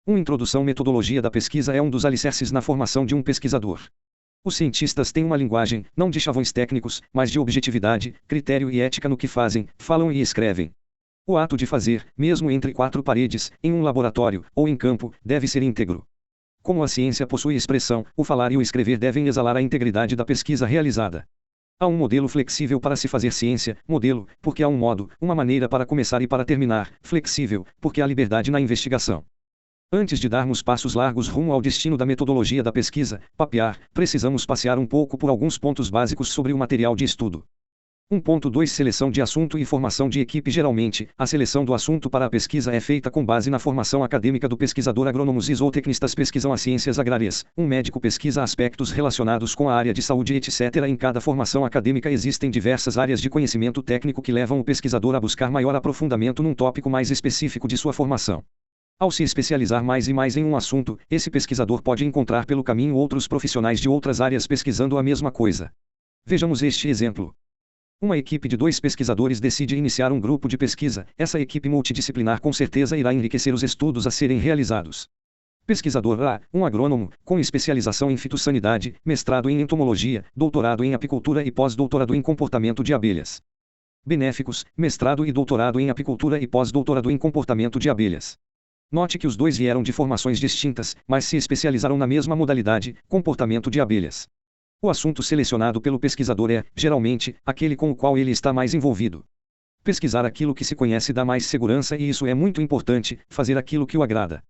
Uma introdução à metodologia da pesquisa é um dos alicerces na formação de um pesquisador. Os cientistas têm uma linguagem, não de chavões técnicos, mas de objetividade, critério e ética no que fazem, falam e escrevem. O ato de fazer, mesmo entre quatro paredes, em um laboratório, ou em campo, deve ser íntegro. Como a ciência possui expressão, o falar e o escrever devem exalar a integridade da pesquisa realizada. Há um modelo flexível para se fazer ciência, modelo, porque há um modo, uma maneira para começar e para terminar, flexível, porque há liberdade na investigação. Antes de darmos passos largos rumo ao destino da metodologia da pesquisa, papear, precisamos passear um pouco por alguns pontos básicos sobre o material de estudo. 1.2 Seleção de assunto e formação de equipe. Geralmente, a seleção do assunto para a pesquisa é feita com base na formação acadêmica do pesquisador. Agrônomos e zootecnistas pesquisam as ciências agrárias, um médico pesquisa aspectos relacionados com a área de saúde, etc. Em cada formação acadêmica existem diversas áreas de conhecimento técnico que levam o pesquisador a buscar maior aprofundamento num tópico mais específico de sua formação. Ao se especializar mais e mais em um assunto, esse pesquisador pode encontrar pelo caminho outros profissionais de outras áreas pesquisando a mesma coisa. Vejamos este exemplo. Uma equipe de 2 pesquisadores decide iniciar um grupo de pesquisa. Essa equipe multidisciplinar com certeza irá enriquecer os estudos a serem realizados. Pesquisador A, um agrônomo, com especialização em fitossanidade, mestrado em entomologia, doutorado em apicultura e pós-doutorado em comportamento de abelhas. Benéficos, mestrado e doutorado em apicultura e pós-doutorado em comportamento de abelhas. Note que os dois vieram de formações distintas, mas se especializaram na mesma modalidade, comportamento de abelhas. O assunto selecionado pelo pesquisador é, geralmente, aquele com o qual ele está mais envolvido. Pesquisar aquilo que se conhece dá mais segurança e isso é muito importante, fazer aquilo que o agrada.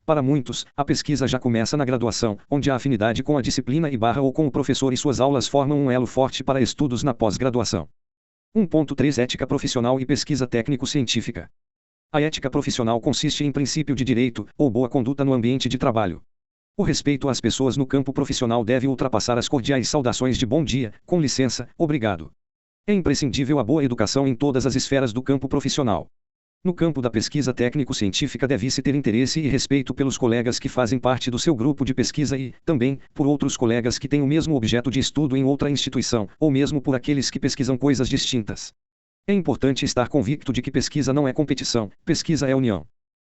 Para muitos, a pesquisa já começa na graduação, onde a afinidade com a disciplina ou com o professor e suas aulas formam um elo forte para estudos na pós-graduação. 1.3 Ética profissional e pesquisa técnico-científica. A ética profissional consiste em princípio de direito, ou boa conduta no ambiente de trabalho. O respeito às pessoas no campo profissional deve ultrapassar as cordiais saudações de bom dia, com licença, obrigado. É imprescindível a boa educação em todas as esferas do campo profissional. No campo da pesquisa técnico-científica deve-se ter interesse e respeito pelos colegas que fazem parte do seu grupo de pesquisa e, também, por outros colegas que têm o mesmo objeto de estudo em outra instituição, ou mesmo por aqueles que pesquisam coisas distintas. É importante estar convicto de que pesquisa não é competição, pesquisa é união.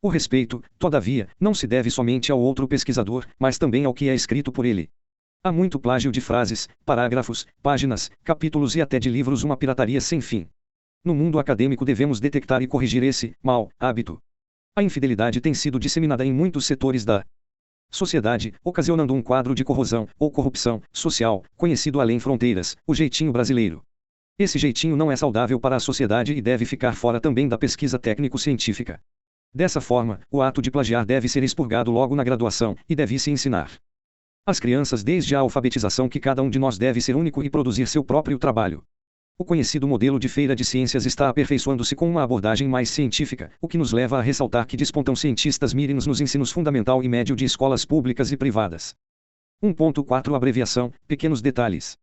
O respeito, todavia, não se deve somente ao outro pesquisador, mas também ao que é escrito por ele. Há muito plágio de frases, parágrafos, páginas, capítulos e até de livros, uma pirataria sem fim. No mundo acadêmico devemos detectar e corrigir esse mau hábito. A infidelidade tem sido disseminada em muitos setores da sociedade, ocasionando um quadro de corrosão, ou corrupção, social, conhecido além fronteiras, o jeitinho brasileiro. Esse jeitinho não é saudável para a sociedade e deve ficar fora também da pesquisa técnico-científica. Dessa forma, o ato de plagiar deve ser expurgado logo na graduação, e deve-se ensinar às crianças desde a alfabetização que cada um de nós deve ser único e produzir seu próprio trabalho. O conhecido modelo de feira de ciências está aperfeiçoando-se com uma abordagem mais científica, o que nos leva a ressaltar que despontam cientistas mirinos nos ensinos fundamental e médio de escolas públicas e privadas. 1.4 Abreviação, pequenos detalhes.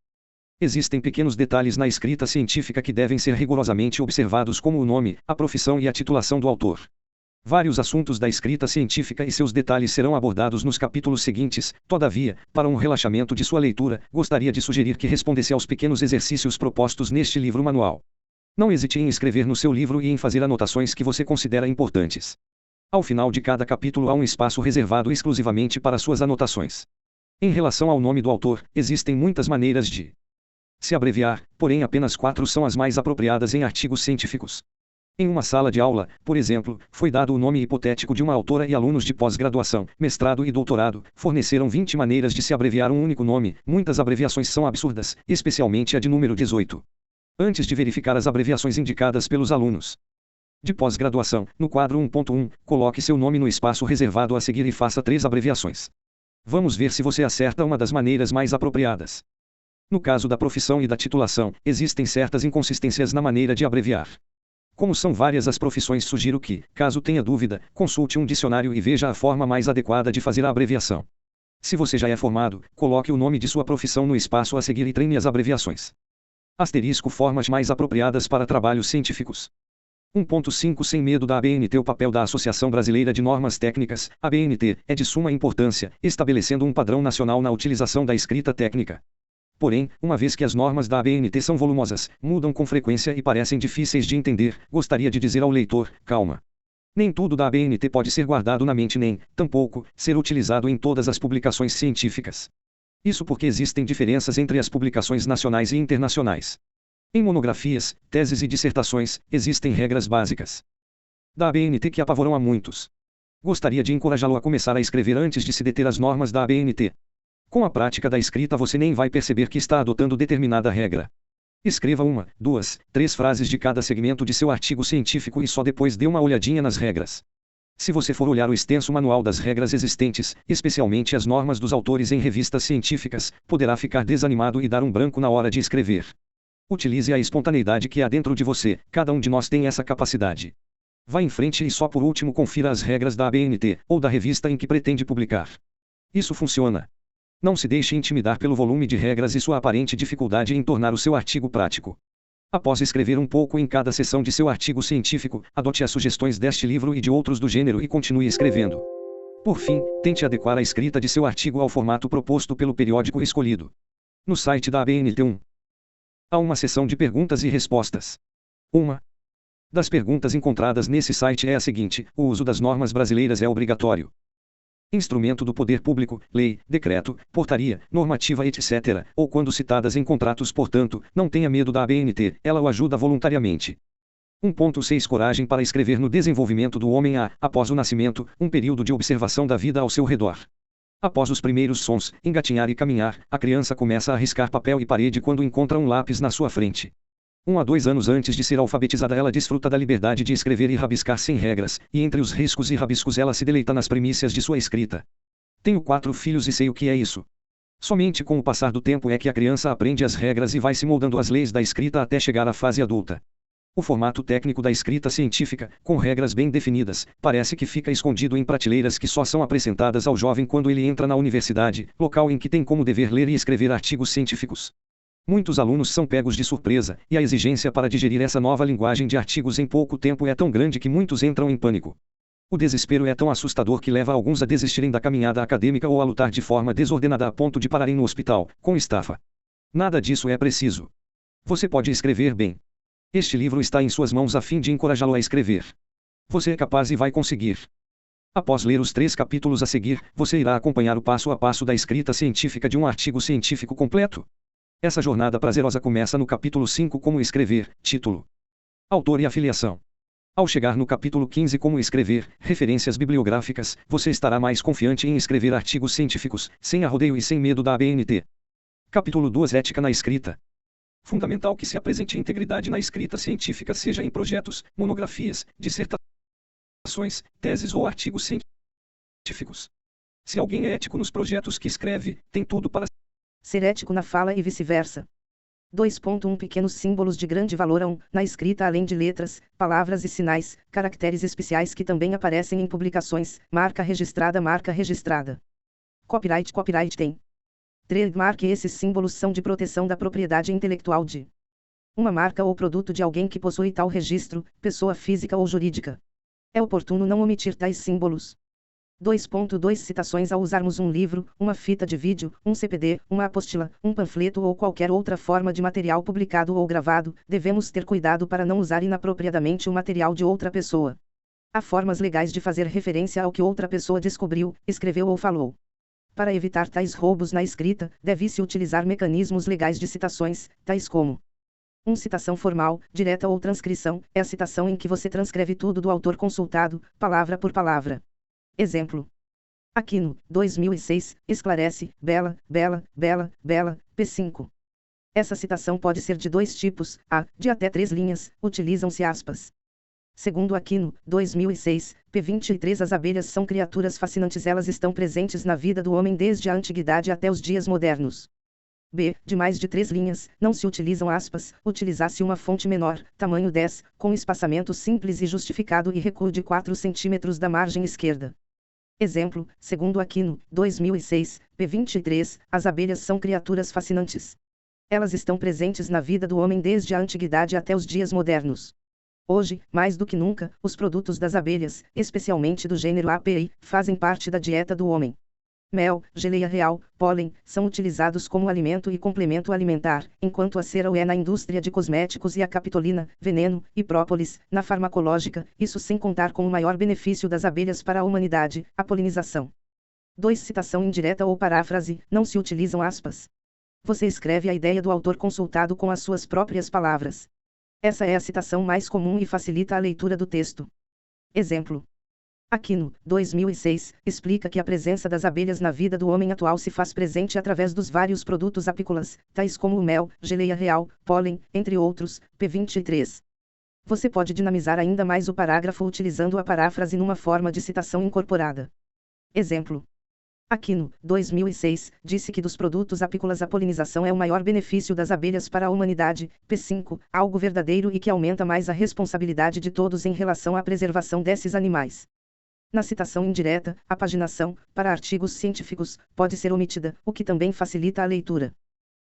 Existem pequenos detalhes na escrita científica que devem ser rigorosamente observados, como o nome, a profissão e a titulação do autor. Vários assuntos da escrita científica e seus detalhes serão abordados nos capítulos seguintes. Todavia, para um relaxamento de sua leitura, gostaria de sugerir que respondesse aos pequenos exercícios propostos neste livro manual. Não hesite em escrever no seu livro e em fazer anotações que você considera importantes. Ao final de cada capítulo há um espaço reservado exclusivamente para suas anotações. Em relação ao nome do autor, existem muitas maneiras de se abreviar, porém apenas 4 são as mais apropriadas em artigos científicos. Em uma sala de aula, por exemplo, foi dado o nome hipotético de uma autora e alunos de pós-graduação, mestrado e doutorado forneceram 20 maneiras de se abreviar um único nome. Muitas abreviações são absurdas, especialmente a de número 18. Antes de verificar as abreviações indicadas pelos alunos de pós-graduação, no quadro 1.1, coloque seu nome no espaço reservado a seguir e faça 3 abreviações. Vamos ver se você acerta uma das maneiras mais apropriadas. No caso da profissão e da titulação, existem certas inconsistências na maneira de abreviar. Como são várias as profissões, sugiro que, caso tenha dúvida, consulte um dicionário e veja a forma mais adequada de fazer a abreviação. Se você já é formado, coloque o nome de sua profissão no espaço a seguir e treine as abreviações. Asterisco formas mais apropriadas para trabalhos científicos. 1.5 Sem medo da ABNT. O papel da Associação Brasileira de Normas Técnicas, ABNT, é de suma importância, estabelecendo um padrão nacional na utilização da escrita técnica. Porém, uma vez que as normas da ABNT são volumosas, mudam com frequência e parecem difíceis de entender, gostaria de dizer ao leitor, calma. Nem tudo da ABNT pode ser guardado na mente nem, tampouco, ser utilizado em todas as publicações científicas. Isso porque existem diferenças entre as publicações nacionais e internacionais. Em monografias, teses e dissertações, existem regras básicas da ABNT que apavoram a muitos. Gostaria de encorajá-lo a começar a escrever antes de se deter às normas da ABNT. Com a prática da escrita você nem vai perceber que está adotando determinada regra. Escreva 1, 2, 3 frases de cada segmento de seu artigo científico e só depois dê uma olhadinha nas regras. Se você for olhar o extenso manual das regras existentes, especialmente as normas dos autores em revistas científicas, poderá ficar desanimado e dar um branco na hora de escrever. Utilize a espontaneidade que há dentro de você, cada um de nós tem essa capacidade. Vá em frente e só por último confira as regras da ABNT, ou da revista em que pretende publicar. Isso funciona. Não se deixe intimidar pelo volume de regras e sua aparente dificuldade em tornar o seu artigo prático. Após escrever um pouco em cada seção de seu artigo científico, adote as sugestões deste livro e de outros do gênero e continue escrevendo. Por fim, tente adequar a escrita de seu artigo ao formato proposto pelo periódico escolhido. No site da ABNT há uma seção de perguntas e respostas. Uma das perguntas encontradas nesse site é a seguinte: o uso das normas brasileiras é obrigatório? Instrumento do poder público, lei, decreto, portaria, normativa etc., ou quando citadas em contratos. Portanto, não tenha medo da ABNT, ela o ajuda voluntariamente. 1.6 Coragem para escrever. No desenvolvimento do homem há, após o nascimento, um período de observação da vida ao seu redor. Após os primeiros sons, engatinhar e caminhar, a criança começa a riscar papel e parede quando encontra um lápis na sua frente. 1 a 2 anos antes de ser alfabetizada ela desfruta da liberdade de escrever e rabiscar sem regras, e entre os riscos e rabiscos ela se deleita nas primícias de sua escrita. Tenho 4 filhos e sei o que é isso. Somente com o passar do tempo é que a criança aprende as regras e vai se moldando às leis da escrita até chegar à fase adulta. O formato técnico da escrita científica, com regras bem definidas, parece que fica escondido em prateleiras que só são apresentadas ao jovem quando ele entra na universidade, local em que tem como dever ler e escrever artigos científicos. Muitos alunos são pegos de surpresa, e a exigência para digerir essa nova linguagem de artigos em pouco tempo é tão grande que muitos entram em pânico. O desespero é tão assustador que leva alguns a desistirem da caminhada acadêmica ou a lutar de forma desordenada a ponto de pararem no hospital, com estafa. Nada disso é preciso. Você pode escrever bem. Este livro está em suas mãos a fim de encorajá-lo a escrever. Você é capaz e vai conseguir. Após ler os 3 capítulos a seguir, você irá acompanhar o passo a passo da escrita científica de um artigo científico completo. Essa jornada prazerosa começa no capítulo 5 Como escrever, título, autor e afiliação. Ao chegar no capítulo 15 Como escrever, referências bibliográficas, você estará mais confiante em escrever artigos científicos, sem arrodeio e sem medo da ABNT. Capítulo 2 Ética na escrita. Fundamental que se apresente integridade na escrita científica, seja em projetos, monografias, dissertações, teses ou artigos científicos. Se alguém é ético nos projetos que escreve, tem tudo para ser ético na fala e vice-versa. 2.1 Pequenos símbolos de grande valor. Na escrita, além de letras, palavras e sinais, caracteres especiais que também aparecem em publicações, marca registrada. Copyright tem. Trademark. Esses símbolos são de proteção da propriedade intelectual de uma marca ou produto de alguém que possui tal registro, pessoa física ou jurídica. É oportuno não omitir tais símbolos. 2.2 Citações. Ao usarmos um livro, uma fita de vídeo, um CPD, uma apostila, um panfleto ou qualquer outra forma de material publicado ou gravado, devemos ter cuidado para não usar inapropriadamente o material de outra pessoa. Há formas legais de fazer referência ao que outra pessoa descobriu, escreveu ou falou. Para evitar tais roubos na escrita, deve-se utilizar mecanismos legais de citações, tais como citação formal, direta ou transcrição, é a citação em que você transcreve tudo do autor consultado, palavra por palavra. Exemplo. Aquino, 2006, esclarece, Bela, p5. Essa citação pode ser de 2 tipos, de até 3 linhas, utilizam-se aspas. Segundo Aquino, 2006, p23. As abelhas são criaturas fascinantes, elas estão presentes na vida do homem desde a antiguidade até os dias modernos. B. De mais de 3 linhas, não se utilizam aspas, utilizasse uma fonte menor, tamanho 10, com espaçamento simples e justificado e recuo de 4 cm da margem esquerda. Exemplo, segundo Aquino, 2006, p23, as abelhas são criaturas fascinantes. Elas estão presentes na vida do homem desde a antiguidade até os dias modernos. Hoje, mais do que nunca, os produtos das abelhas, especialmente do gênero API, fazem parte da dieta do homem. Mel, geleia real, pólen, são utilizados como alimento e complemento alimentar, enquanto a cera o é na indústria de cosméticos e a capitolina, veneno, e própolis, na farmacológica, isso sem contar com o maior benefício das abelhas para a humanidade, a polinização. 2. Citação indireta ou paráfrase, não se utilizam aspas. Você escreve a ideia do autor consultado com as suas próprias palavras. Essa é a citação mais comum e facilita a leitura do texto. Exemplo. Aquino, 2006, explica que a presença das abelhas na vida do homem atual se faz presente através dos vários produtos apícolas, tais como o mel, geleia real, pólen, entre outros, p. 23. Você pode dinamizar ainda mais o parágrafo utilizando a paráfrase numa forma de citação incorporada. Exemplo. Aquino, 2006, disse que dos produtos apícolas a polinização é o maior benefício das abelhas para a humanidade, p. 5, algo verdadeiro e que aumenta mais a responsabilidade de todos em relação à preservação desses animais. Na citação indireta, a paginação, para artigos científicos, pode ser omitida, o que também facilita a leitura.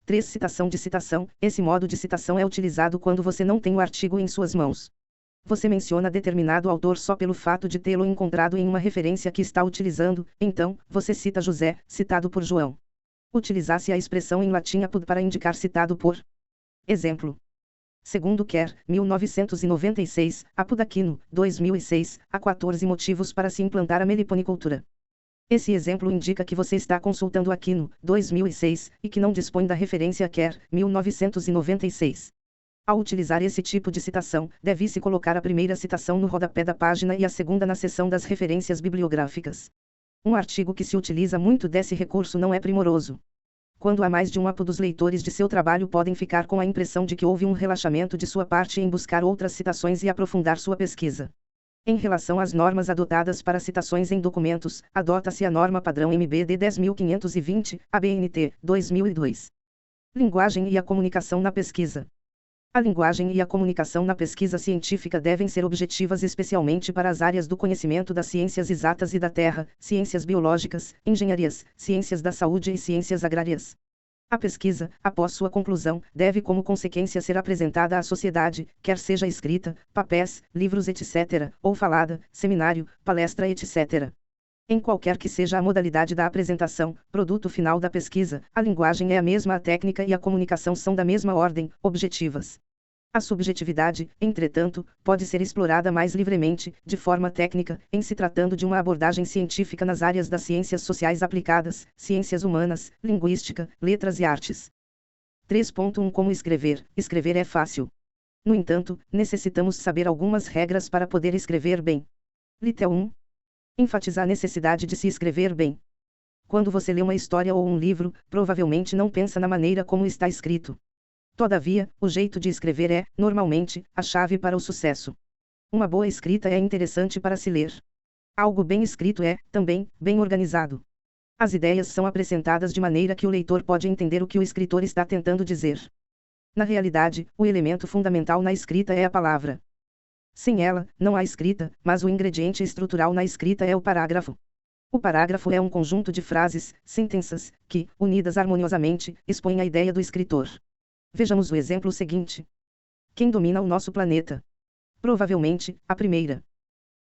3. Citação de citação, esse modo de citação é utilizado quando você não tem o artigo em suas mãos. Você menciona determinado autor só pelo fato de tê-lo encontrado em uma referência que está utilizando, então, você cita José, citado por João. Utilizasse a expressão em latim apud para indicar citado por. Exemplo. Segundo Kerr, 1996, apud Aquino, 2006, há 14 motivos para se implantar a meliponicultura. Esse exemplo indica que você está consultando Aquino, 2006, e que não dispõe da referência Kerr, 1996. Ao utilizar esse tipo de citação, deve-se colocar a primeira citação no rodapé da página e a segunda na seção das referências bibliográficas. Um artigo que se utiliza muito desse recurso não é primoroso. Quando há mais de um apo, os leitores de seu trabalho podem ficar com a impressão de que houve um relaxamento de sua parte em buscar outras citações e aprofundar sua pesquisa. Em relação às normas adotadas para citações em documentos, adota-se a norma padrão MBD 10520, ABNT, 2002. Linguagem e a comunicação na pesquisa. A linguagem e a comunicação na pesquisa científica devem ser objetivas especialmente para as áreas do conhecimento das ciências exatas e da terra, ciências biológicas, engenharias, ciências da saúde e ciências agrárias. A pesquisa, após sua conclusão, deve como consequência ser apresentada à sociedade, quer seja escrita, papéis, livros etc., ou falada, seminário, palestra etc. Em qualquer que seja a modalidade da apresentação, produto final da pesquisa, a linguagem é a mesma, a técnica e a comunicação são da mesma ordem, objetivas. A subjetividade, entretanto, pode ser explorada mais livremente, de forma técnica, em se tratando de uma abordagem científica nas áreas das ciências sociais aplicadas, ciências humanas, linguística, letras e artes. 3.1 Como escrever? Escrever é fácil. No entanto, necessitamos saber algumas regras para poder escrever bem. Litel 1. Enfatizar a necessidade de se escrever bem. Quando você lê uma história ou um livro, provavelmente não pensa na maneira como está escrito. Todavia, o jeito de escrever é, normalmente, a chave para o sucesso. Uma boa escrita é interessante para se ler. Algo bem escrito é, também, bem organizado. As ideias são apresentadas de maneira que o leitor pode entender o que o escritor está tentando dizer. Na realidade, o elemento fundamental na escrita é a palavra. Sem ela, não há escrita, mas o ingrediente estrutural na escrita é o parágrafo. O parágrafo é um conjunto de frases, sentenças, que, unidas harmoniosamente, expõem a ideia do escritor. Vejamos o exemplo seguinte. Quem domina o nosso planeta? Provavelmente, a primeira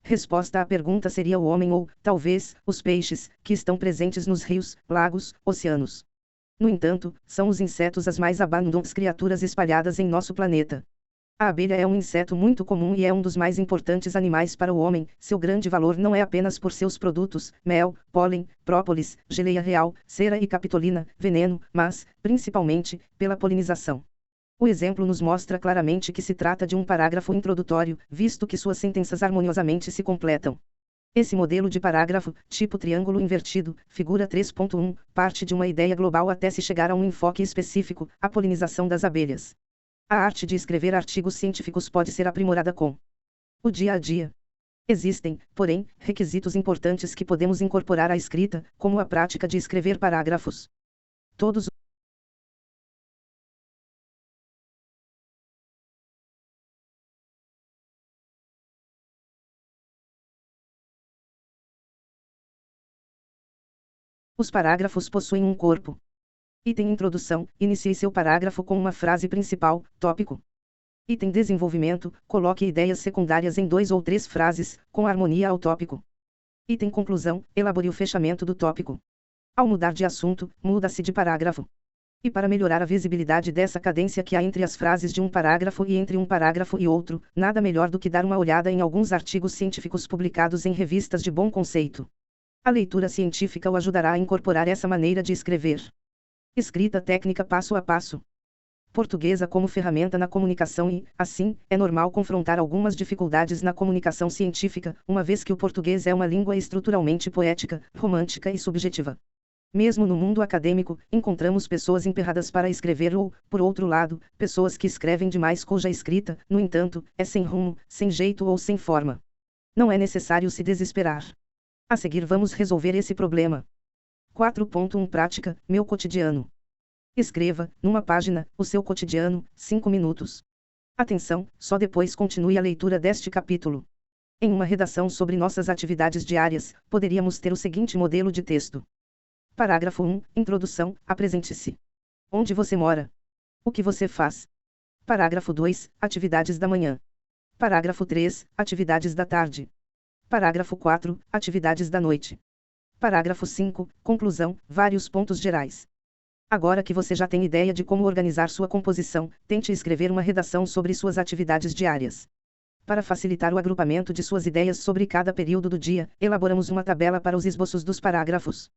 resposta à pergunta seria o homem ou, talvez, os peixes, que estão presentes nos rios, lagos, oceanos. No entanto, são os insetos as mais abundantes criaturas espalhadas em nosso planeta. A abelha é um inseto muito comum e é um dos mais importantes animais para o homem. Seu grande valor não é apenas por seus produtos, mel, pólen, própolis, geleia real, cera e capitolina, veneno, mas, principalmente, pela polinização. O exemplo nos mostra claramente que se trata de um parágrafo introdutório, visto que suas sentenças harmoniosamente se completam. Esse modelo de parágrafo, tipo triângulo invertido, figura 3.1, parte de uma ideia global até se chegar a um enfoque específico, a polinização das abelhas. A arte de escrever artigos científicos pode ser aprimorada com o dia a dia. Existem, porém, requisitos importantes que podemos incorporar à escrita, como a prática de escrever parágrafos. Todos os parágrafos possuem um corpo. Item Introdução, inicie seu parágrafo com uma frase principal, tópico. Item Desenvolvimento, coloque ideias secundárias em 2 ou 3 frases, com harmonia ao tópico. Item Conclusão, elabore o fechamento do tópico. Ao mudar de assunto, muda-se de parágrafo. E para melhorar a visibilidade dessa cadência que há entre as frases de um parágrafo e entre um parágrafo e outro, nada melhor do que dar uma olhada em alguns artigos científicos publicados em revistas de bom conceito. A leitura científica o ajudará a incorporar essa maneira de escrever. Escrita técnica passo a passo. Portuguesa como ferramenta na comunicação e, assim, é normal confrontar algumas dificuldades na comunicação científica, uma vez que o português é uma língua estruturalmente poética, romântica e subjetiva. Mesmo no mundo acadêmico, encontramos pessoas emperradas para escrever ou, por outro lado, pessoas que escrevem demais cuja escrita, no entanto, é sem rumo, sem jeito ou sem forma. Não é necessário se desesperar. A seguir vamos resolver esse problema. 4.1 Prática, meu cotidiano. Escreva, numa página, o seu cotidiano, 5 minutos. Atenção, só depois continue a leitura deste capítulo. Em uma redação sobre nossas atividades diárias, poderíamos ter o seguinte modelo de texto. Parágrafo 1, Introdução, apresente-se. Onde você mora? O que você faz? Parágrafo 2, Atividades da manhã. Parágrafo 3, Atividades da tarde. Parágrafo 4, Atividades da noite. Parágrafo 5, Conclusão, vários pontos gerais. Agora que você já tem ideia de como organizar sua composição, tente escrever uma redação sobre suas atividades diárias. Para facilitar o agrupamento de suas ideias sobre cada período do dia, elaboramos uma tabela para os esboços dos parágrafos.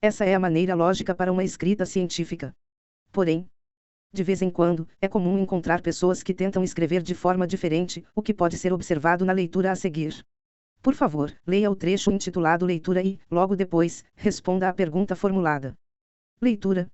Essa é a maneira lógica para uma escrita científica. Porém, de vez em quando, é comum encontrar pessoas que tentam escrever de forma diferente, o que pode ser observado na leitura a seguir. Por favor, leia o trecho intitulado Leitura e, logo depois, responda à pergunta formulada. Leitura.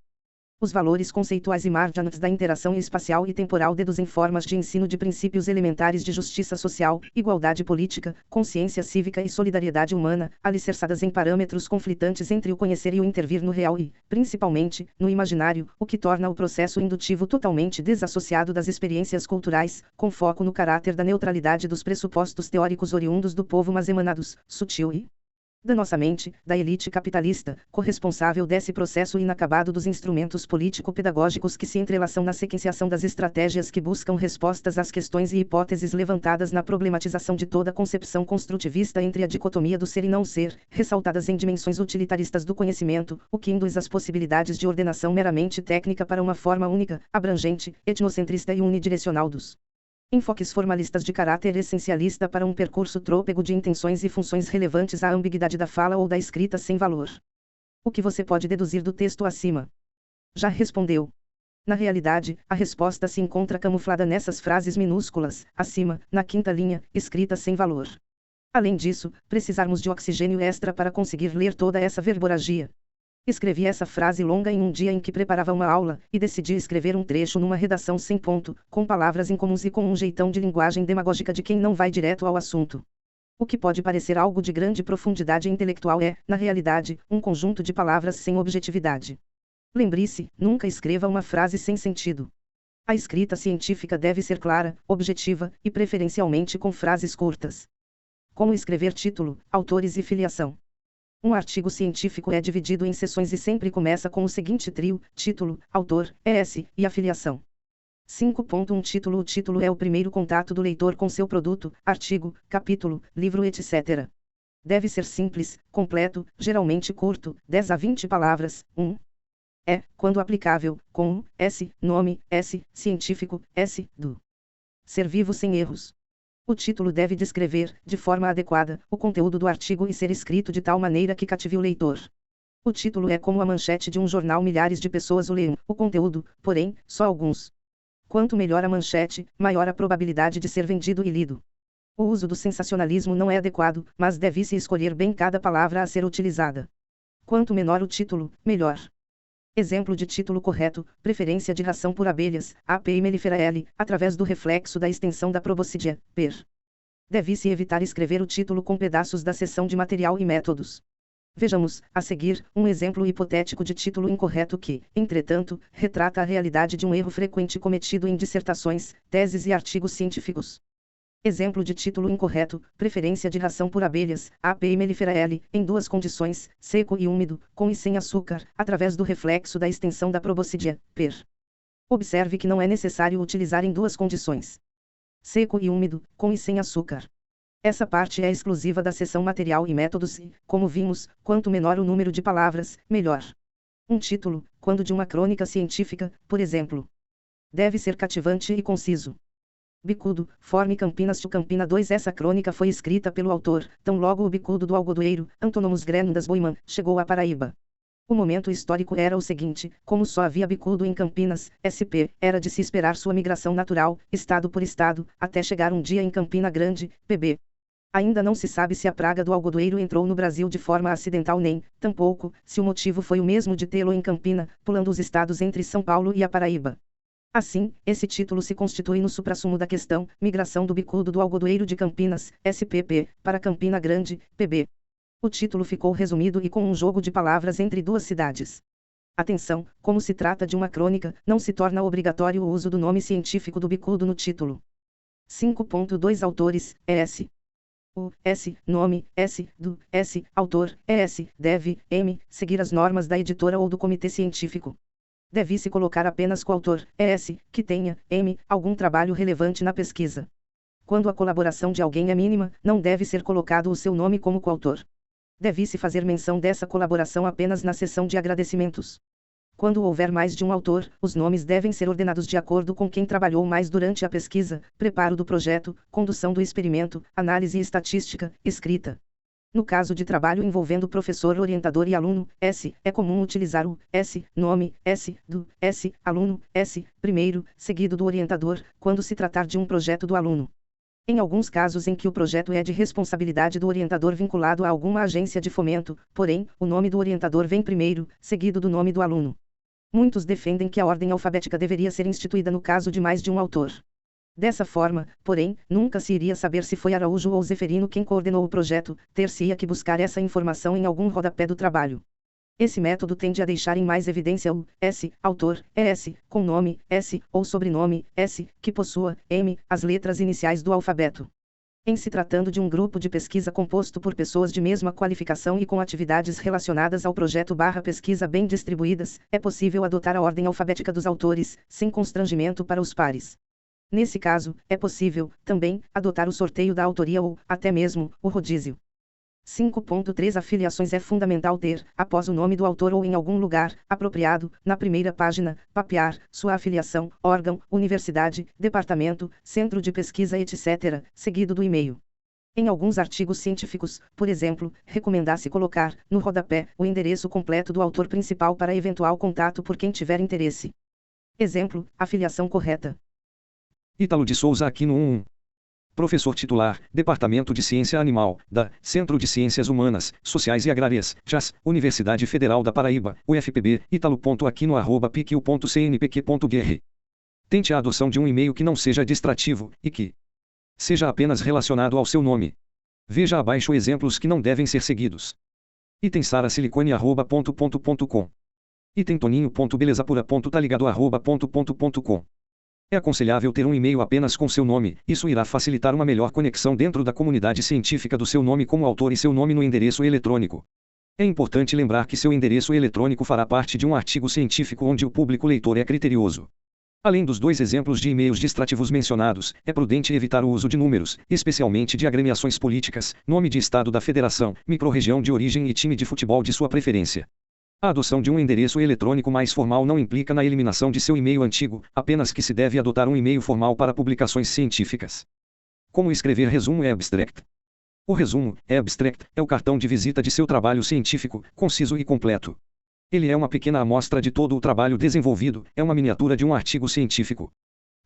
Os valores conceituais e marginais da interação espacial e temporal deduzem formas de ensino de princípios elementares de justiça social, igualdade política, consciência cívica e solidariedade humana, alicerçadas em parâmetros conflitantes entre o conhecer e o intervir no real e, principalmente, no imaginário, o que torna o processo indutivo totalmente desassociado das experiências culturais, com foco no caráter da neutralidade dos pressupostos teóricos oriundos do povo mas emanados, sutil e danosamente, da elite capitalista, corresponsável desse processo inacabado dos instrumentos político-pedagógicos que se entrelaçam na sequenciação das estratégias que buscam respostas às questões e hipóteses levantadas na problematização de toda concepção construtivista entre a dicotomia do ser e não ser, ressaltadas em dimensões utilitaristas do conhecimento, o que induz as possibilidades de ordenação meramente técnica para uma forma única, abrangente, etnocentrista e unidirecional dos enfoques formalistas de caráter essencialista para um percurso trôpego de intenções e funções relevantes à ambiguidade da fala ou da escrita sem valor. O que você pode deduzir do texto acima? Já respondeu. Na realidade, a resposta se encontra camuflada nessas frases minúsculas, acima, na quinta linha, escrita sem valor. Além disso, precisarmos de oxigênio extra para conseguir ler toda essa verborragia. Escrevi essa frase longa em um dia em que preparava uma aula, e decidi escrever um trecho numa redação sem ponto, com palavras incomuns e com um jeitão de linguagem demagógica de quem não vai direto ao assunto. O que pode parecer algo de grande profundidade intelectual é, na realidade, um conjunto de palavras sem objetividade. Lembre-se, nunca escreva uma frase sem sentido. A escrita científica deve ser clara, objetiva, e preferencialmente com frases curtas. Como escrever título, autores e filiação. Um artigo científico é dividido em seções e sempre começa com o seguinte trio: título, autor, ES, e afiliação. 5.1 Título. O título é o primeiro contato do leitor com seu produto, artigo, capítulo, livro etc. Deve ser simples, completo, geralmente curto, 10 a 20 palavras. 1. É, quando aplicável, com S, nome, S, científico, S, do ser vivo sem erros. O título deve descrever, de forma adequada, o conteúdo do artigo e ser escrito de tal maneira que cative o leitor. O título é como a manchete de um jornal, milhares de pessoas o leem, o conteúdo, porém, só alguns. Quanto melhor a manchete, maior a probabilidade de ser vendido e lido. O uso do sensacionalismo não é adequado, mas deve-se escolher bem cada palavra a ser utilizada. Quanto menor o título, melhor. Exemplo de título correto: preferência de ração por abelhas, API mellifera L, através do reflexo da extensão da proboscidea, per. Deve-se evitar escrever o título com pedaços da seção de material e métodos. Vejamos, a seguir, um exemplo hipotético de título incorreto que, entretanto, retrata a realidade de um erro frequente cometido em dissertações, teses e artigos científicos. Exemplo de título incorreto: preferência de ração por abelhas, API mellifera L, em duas condições, seco e úmido, com e sem açúcar, através do reflexo da extensão da proboscidea, per. Observe que não é necessário utilizar em duas condições. Seco e úmido, com e sem açúcar. Essa parte é exclusiva da seção Material e Métodos e, como vimos, quanto menor o número de palavras, melhor. Um título, quando de uma crônica científica, por exemplo, deve ser cativante e conciso. Bicudo, Forme Campinas to Campina 2. Essa crônica foi escrita pelo autor, tão logo o bicudo do algodoeiro, Antônimo Grandas Boiman, chegou à Paraíba. O momento histórico era o seguinte: como só havia bicudo em Campinas, SP, era de se esperar sua migração natural, estado por estado, até chegar um dia em Campina Grande, PB. Ainda não se sabe se a praga do algodoeiro entrou no Brasil de forma acidental nem, tampouco, se o motivo foi o mesmo de tê-lo em Campina, pulando os estados entre São Paulo e a Paraíba. Assim, esse título se constitui no suprassumo da questão, migração do bicudo do algodoeiro de Campinas, SPP, para Campina Grande, PB. O título ficou resumido e com um jogo de palavras entre duas cidades. Atenção, como se trata de uma crônica, não se torna obrigatório o uso do nome científico do bicudo no título. 5.2 Autores, S. O, S, nome, S, do, S, autor, S, deve, M, seguir as normas da editora ou do comitê científico. Deve-se colocar apenas coautor, S, que tenha, M, algum trabalho relevante na pesquisa. Quando a colaboração de alguém é mínima, não deve ser colocado o seu nome como coautor. Deve-se fazer menção dessa colaboração apenas na seção de agradecimentos. Quando houver mais de um autor, os nomes devem ser ordenados de acordo com quem trabalhou mais durante a pesquisa, preparo do projeto, condução do experimento, análise estatística, escrita. No caso de trabalho envolvendo professor, orientador e aluno, S, é comum utilizar o S, nome, S, do, S, aluno, S, primeiro, seguido do orientador, quando se tratar de um projeto do aluno. Em alguns casos em que o projeto é de responsabilidade do orientador vinculado a alguma agência de fomento, porém, o nome do orientador vem primeiro, seguido do nome do aluno. Muitos defendem que a ordem alfabética deveria ser instituída no caso de mais de um autor. Dessa forma, porém, nunca se iria saber se foi Araújo ou Zeferino quem coordenou o projeto, ter-se-ia que buscar essa informação em algum rodapé do trabalho. Esse método tende a deixar em mais evidência o S, autor, S, com nome, S, ou sobrenome, S, que possua, M, as letras iniciais do alfabeto. Em se tratando de um grupo de pesquisa composto por pessoas de mesma qualificação e com atividades relacionadas ao projeto/pesquisa bem distribuídas, é possível adotar a ordem alfabética dos autores, sem constrangimento para os pares. Nesse caso, é possível, também, adotar o sorteio da autoria ou, até mesmo, o rodízio. 5.3 Afiliações. É fundamental ter, após o nome do autor ou em algum lugar apropriado, na primeira página, papear, sua afiliação, órgão, universidade, departamento, centro de pesquisa, etc., seguido do e-mail. Em alguns artigos científicos, por exemplo, recomenda-se colocar, no rodapé, o endereço completo do autor principal para eventual contato por quem tiver interesse. Exemplo, afiliação correta. Ítalo de Souza Aquino 11. Professor titular, Departamento de Ciência Animal, da Centro de Ciências Humanas, Sociais e Agrárias, JAS, Universidade Federal da Paraíba, UFPB, italo.aquino@piq.cnpq.br. Tente a adoção de um e-mail que não seja distrativo, e que seja apenas relacionado ao seu nome. Veja abaixo exemplos que não devem ser seguidos. Item sarasilicone@. Item toninho.belezapura.taligado@. É aconselhável ter um e-mail apenas com seu nome, isso irá facilitar uma melhor conexão dentro da comunidade científica do seu nome como autor e seu nome no endereço eletrônico. É importante lembrar que seu endereço eletrônico fará parte de um artigo científico onde o público leitor é criterioso. Além dos dois exemplos de e-mails distrativos mencionados, é prudente evitar o uso de números, especialmente de agremiações políticas, nome de estado da federação, microrregião de origem e time de futebol de sua preferência. A adoção de um endereço eletrônico mais formal não implica na eliminação de seu e-mail antigo, apenas que se deve adotar um e-mail formal para publicações científicas. Como escrever resumo e abstract? O resumo, abstract, é o cartão de visita de seu trabalho científico, conciso e completo. Ele é uma pequena amostra de todo o trabalho desenvolvido, é uma miniatura de um artigo científico.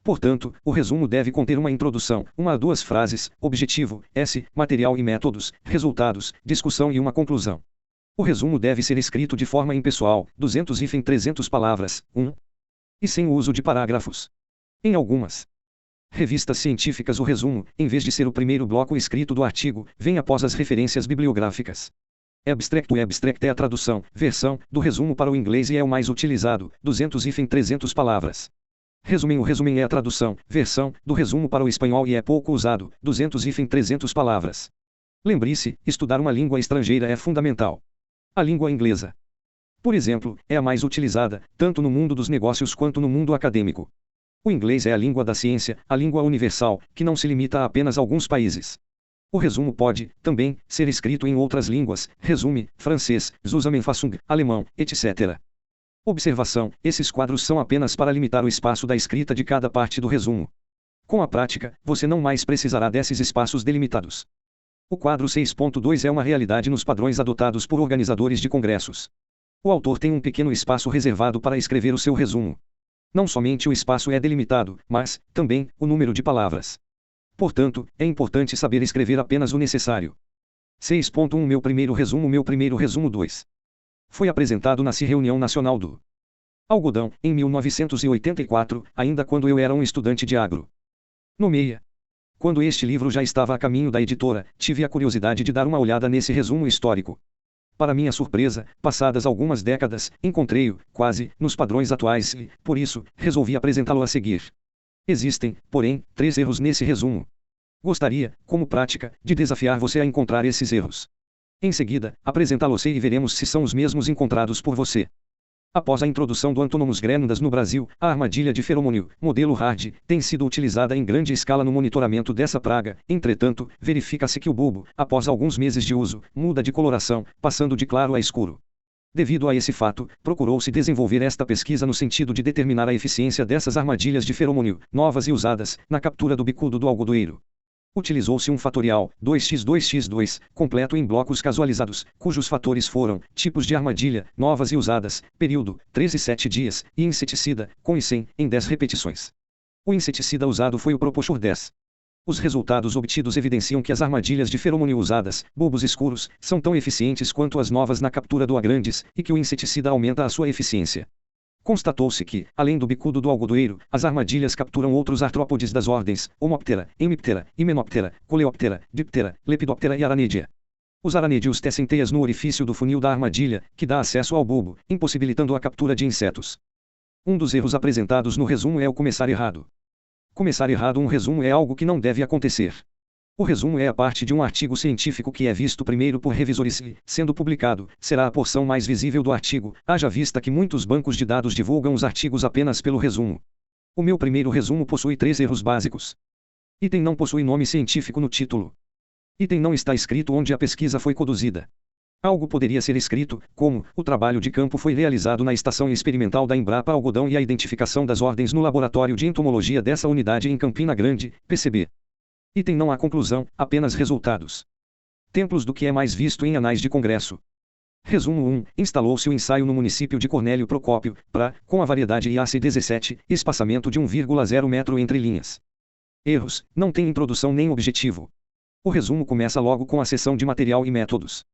Portanto, o resumo deve conter uma introdução, uma a duas frases, objetivo, S, material e métodos, resultados, discussão e uma conclusão. O resumo deve ser escrito de forma impessoal, 200-300 palavras, 1. E sem o uso de parágrafos. Em algumas revistas científicas o resumo, em vez de ser o primeiro bloco escrito do artigo, vem após as referências bibliográficas. Abstract. O abstract é a tradução, versão, do resumo para o inglês e é o mais utilizado, 200-300 palavras. Resumen. O resumen é a tradução, versão, do resumo para o espanhol e é pouco usado, 200-300 palavras. Lembre-se, estudar uma língua estrangeira é fundamental. A língua inglesa, por exemplo, é a mais utilizada, tanto no mundo dos negócios quanto no mundo acadêmico. O inglês é a língua da ciência, a língua universal, que não se limita a apenas alguns países. O resumo pode, também, ser escrito em outras línguas, resume, francês, Zusammenfassung, alemão, etc. Observação: esses quadros são apenas para limitar o espaço da escrita de cada parte do resumo. Com a prática, você não mais precisará desses espaços delimitados. O quadro 6.2 é uma realidade nos padrões adotados por organizadores de congressos. O autor tem um pequeno espaço reservado para escrever o seu resumo. Não somente o espaço é delimitado, mas, também, o número de palavras. Portanto, é importante saber escrever apenas o necessário. 6.1 Meu primeiro resumo 2. Foi apresentado na Reunião Nacional do Algodão, em 1984, ainda quando eu era um estudante de agro. Nomeia. Quando este livro já estava a caminho da editora, tive a curiosidade de dar uma olhada nesse resumo histórico. Para minha surpresa, passadas algumas décadas, encontrei-o, quase, nos padrões atuais e, por isso, resolvi apresentá-lo a seguir. Existem, porém, 3 erros nesse resumo. Gostaria, como prática, de desafiar você a encontrar esses erros. Em seguida, apresentá-los e veremos se são os mesmos encontrados por você. Após a introdução do Antonomus grandas no Brasil, a armadilha de feromônio, modelo Hard, tem sido utilizada em grande escala no monitoramento dessa praga. Entretanto, verifica-se que o bulbo, após alguns meses de uso, muda de coloração, passando de claro a escuro. Devido a esse fato, procurou-se desenvolver esta pesquisa no sentido de determinar a eficiência dessas armadilhas de feromônio, novas e usadas, na captura do bicudo do algodoeiro. Utilizou-se um fatorial, 2x2x2, completo em blocos casualizados, cujos fatores foram, tipos de armadilha, novas e usadas, período, 13 e 7 dias, e inseticida, com e sem, em 10 repetições. O inseticida usado foi o Propulsor 10. Os resultados obtidos evidenciam que as armadilhas de feromônio usadas, bulbos escuros, são tão eficientes quanto as novas na captura do agrandes, e que o inseticida aumenta a sua eficiência. Constatou-se que, além do bicudo do algodoeiro, as armadilhas capturam outros artrópodes das ordens Homoptera, Hemiptera, Hymenoptera, Coleoptera, Diptera, Lepidoptera e Aranedia. Os aranédios tecem teias no orifício do funil da armadilha, que dá acesso ao bulbo, impossibilitando a captura de insetos. Um dos erros apresentados no resumo é o começar errado. Começar errado um resumo é algo que não deve acontecer. O resumo é a parte de um artigo científico que é visto primeiro por revisores e, sendo publicado, será a porção mais visível do artigo, haja vista que muitos bancos de dados divulgam os artigos apenas pelo resumo. O meu primeiro resumo possui 3 erros básicos. Item não possui nome científico no título. Item não está escrito onde a pesquisa foi conduzida. Algo poderia ser escrito, como, o trabalho de campo foi realizado na Estação Experimental da Embrapa Algodão e a identificação das ordens no Laboratório de Entomologia dessa unidade em Campina Grande, PCB. Item não há conclusão, apenas resultados. Templos do que é mais visto em anais de congresso. Resumo 1. Instalou-se o ensaio no município de Cornélio Procópio, com a variedade IAC17, espaçamento de 1,0 metro entre linhas. Erros, não tem introdução nem objetivo. O resumo começa logo com a seção de material e métodos.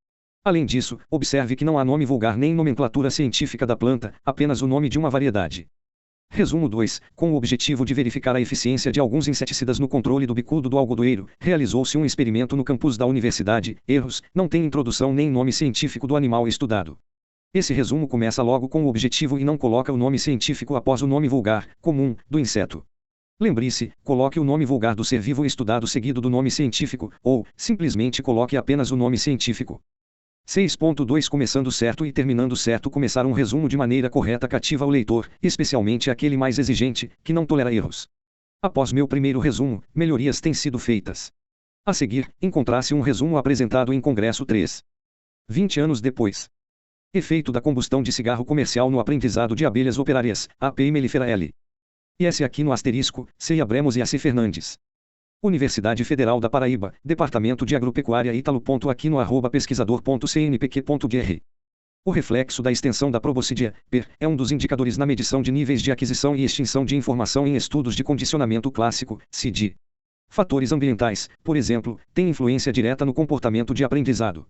Além disso, observe que não há nome vulgar nem nomenclatura científica da planta, apenas o nome de uma variedade. Resumo 2. Com o objetivo de verificar a eficiência de alguns inseticidas no controle do bicudo do algodoeiro, realizou-se um experimento no campus da universidade. Erros, não tem introdução nem nome científico do animal estudado. Esse resumo começa logo com o objetivo e não coloca o nome científico após o nome vulgar, comum, do inseto. Lembre-se, coloque o nome vulgar do ser vivo estudado seguido do nome científico, ou, simplesmente coloque apenas o nome científico. 6.2 Começando certo e terminando certo. Começar um resumo de maneira correta cativa o leitor, especialmente aquele mais exigente, que não tolera erros. Após meu primeiro resumo, melhorias têm sido feitas. A seguir, encontrasse um resumo apresentado em Congresso 3. 20 anos depois. Efeito da combustão de cigarro comercial no aprendizado de abelhas operárias, API mellifera L. E esse aqui no asterisco, C. Abremos e AC Fernandes. Universidade Federal da Paraíba, Departamento de Agropecuária Ítalo.aquino@pesquisador.cnpq.br. O reflexo da extensão da proboscidea, PER, é um dos indicadores na medição de níveis de aquisição e extinção de informação em estudos de condicionamento clássico, CID. Fatores ambientais, por exemplo, têm influência direta no comportamento de aprendizado.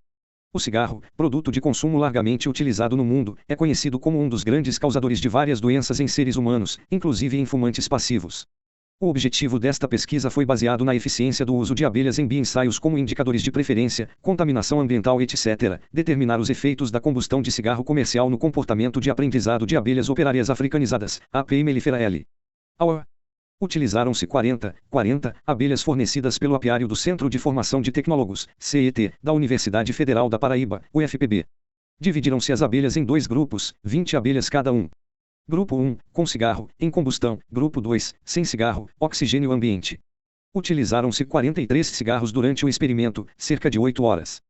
O cigarro, produto de consumo largamente utilizado no mundo, é conhecido como um dos grandes causadores de várias doenças em seres humanos, inclusive em fumantes passivos. O objetivo desta pesquisa foi baseado na eficiência do uso de abelhas em bioensaios como indicadores de preferência, contaminação ambiental, etc., determinar os efeitos da combustão de cigarro comercial no comportamento de aprendizado de abelhas operárias africanizadas, API mellifera L. Utilizaram-se 40 abelhas fornecidas pelo apiário do Centro de Formação de Tecnólogos, CET, da Universidade Federal da Paraíba, UFPB. Dividiram-se as abelhas em 2 grupos, 20 abelhas cada um. Grupo 1, com cigarro, em combustão. Grupo 2, sem cigarro, oxigênio ambiente. Utilizaram-se 43 cigarros durante o experimento, cerca de 8 horas.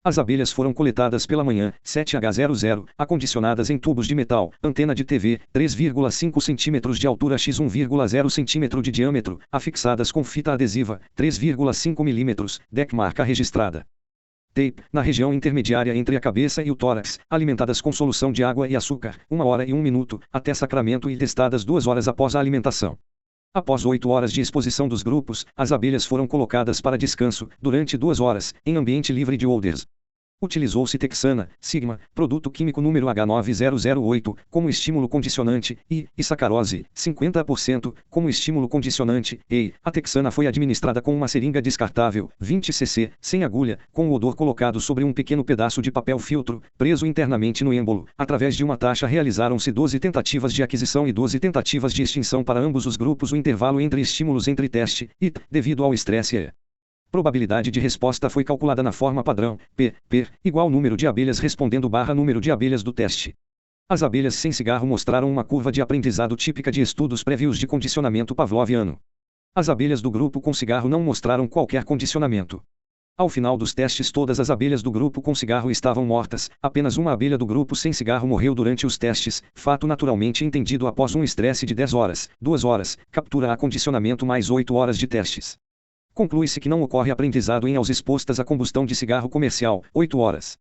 As abelhas foram coletadas pela manhã, 7h00, acondicionadas em tubos de metal, antena de TV, 3,5 cm de altura x 1,0 cm de diâmetro, afixadas com fita adesiva, 3,5 mm, DEC marca registrada. Tape, na região intermediária entre a cabeça e o tórax, alimentadas com solução de água e açúcar, 1 hora e 1 minuto, até sacramento e testadas 2 horas após a alimentação. Após 8 horas de exposição dos grupos, as abelhas foram colocadas para descanso, durante 2 horas, em ambiente livre de odores. Utilizou-se texana, sigma, produto químico número H9008, como estímulo condicionante, e sacarose, 50%, como estímulo condicionante, e a texana foi administrada com uma seringa descartável, 20 cc, sem agulha, com o odor colocado sobre um pequeno pedaço de papel filtro, preso internamente no êmbolo. Através de uma taxa realizaram-se 12 tentativas de aquisição e 12 tentativas de extinção para ambos os grupos. O intervalo entre estímulos entre teste e, devido ao estresse probabilidade de resposta foi calculada na forma padrão, P igual número de abelhas respondendo barra número de abelhas do teste. As abelhas sem cigarro mostraram uma curva de aprendizado típica de estudos prévios de condicionamento pavloviano. As abelhas do grupo com cigarro não mostraram qualquer condicionamento. Ao final dos testes, todas as abelhas do grupo com cigarro estavam mortas, apenas uma abelha do grupo sem cigarro morreu durante os testes, fato naturalmente entendido após um estresse de 10 horas, 2 horas, captura a condicionamento mais 8 horas de testes. Conclui-se que não ocorre aprendizado em aos expostas à combustão de cigarro comercial, 8 horas.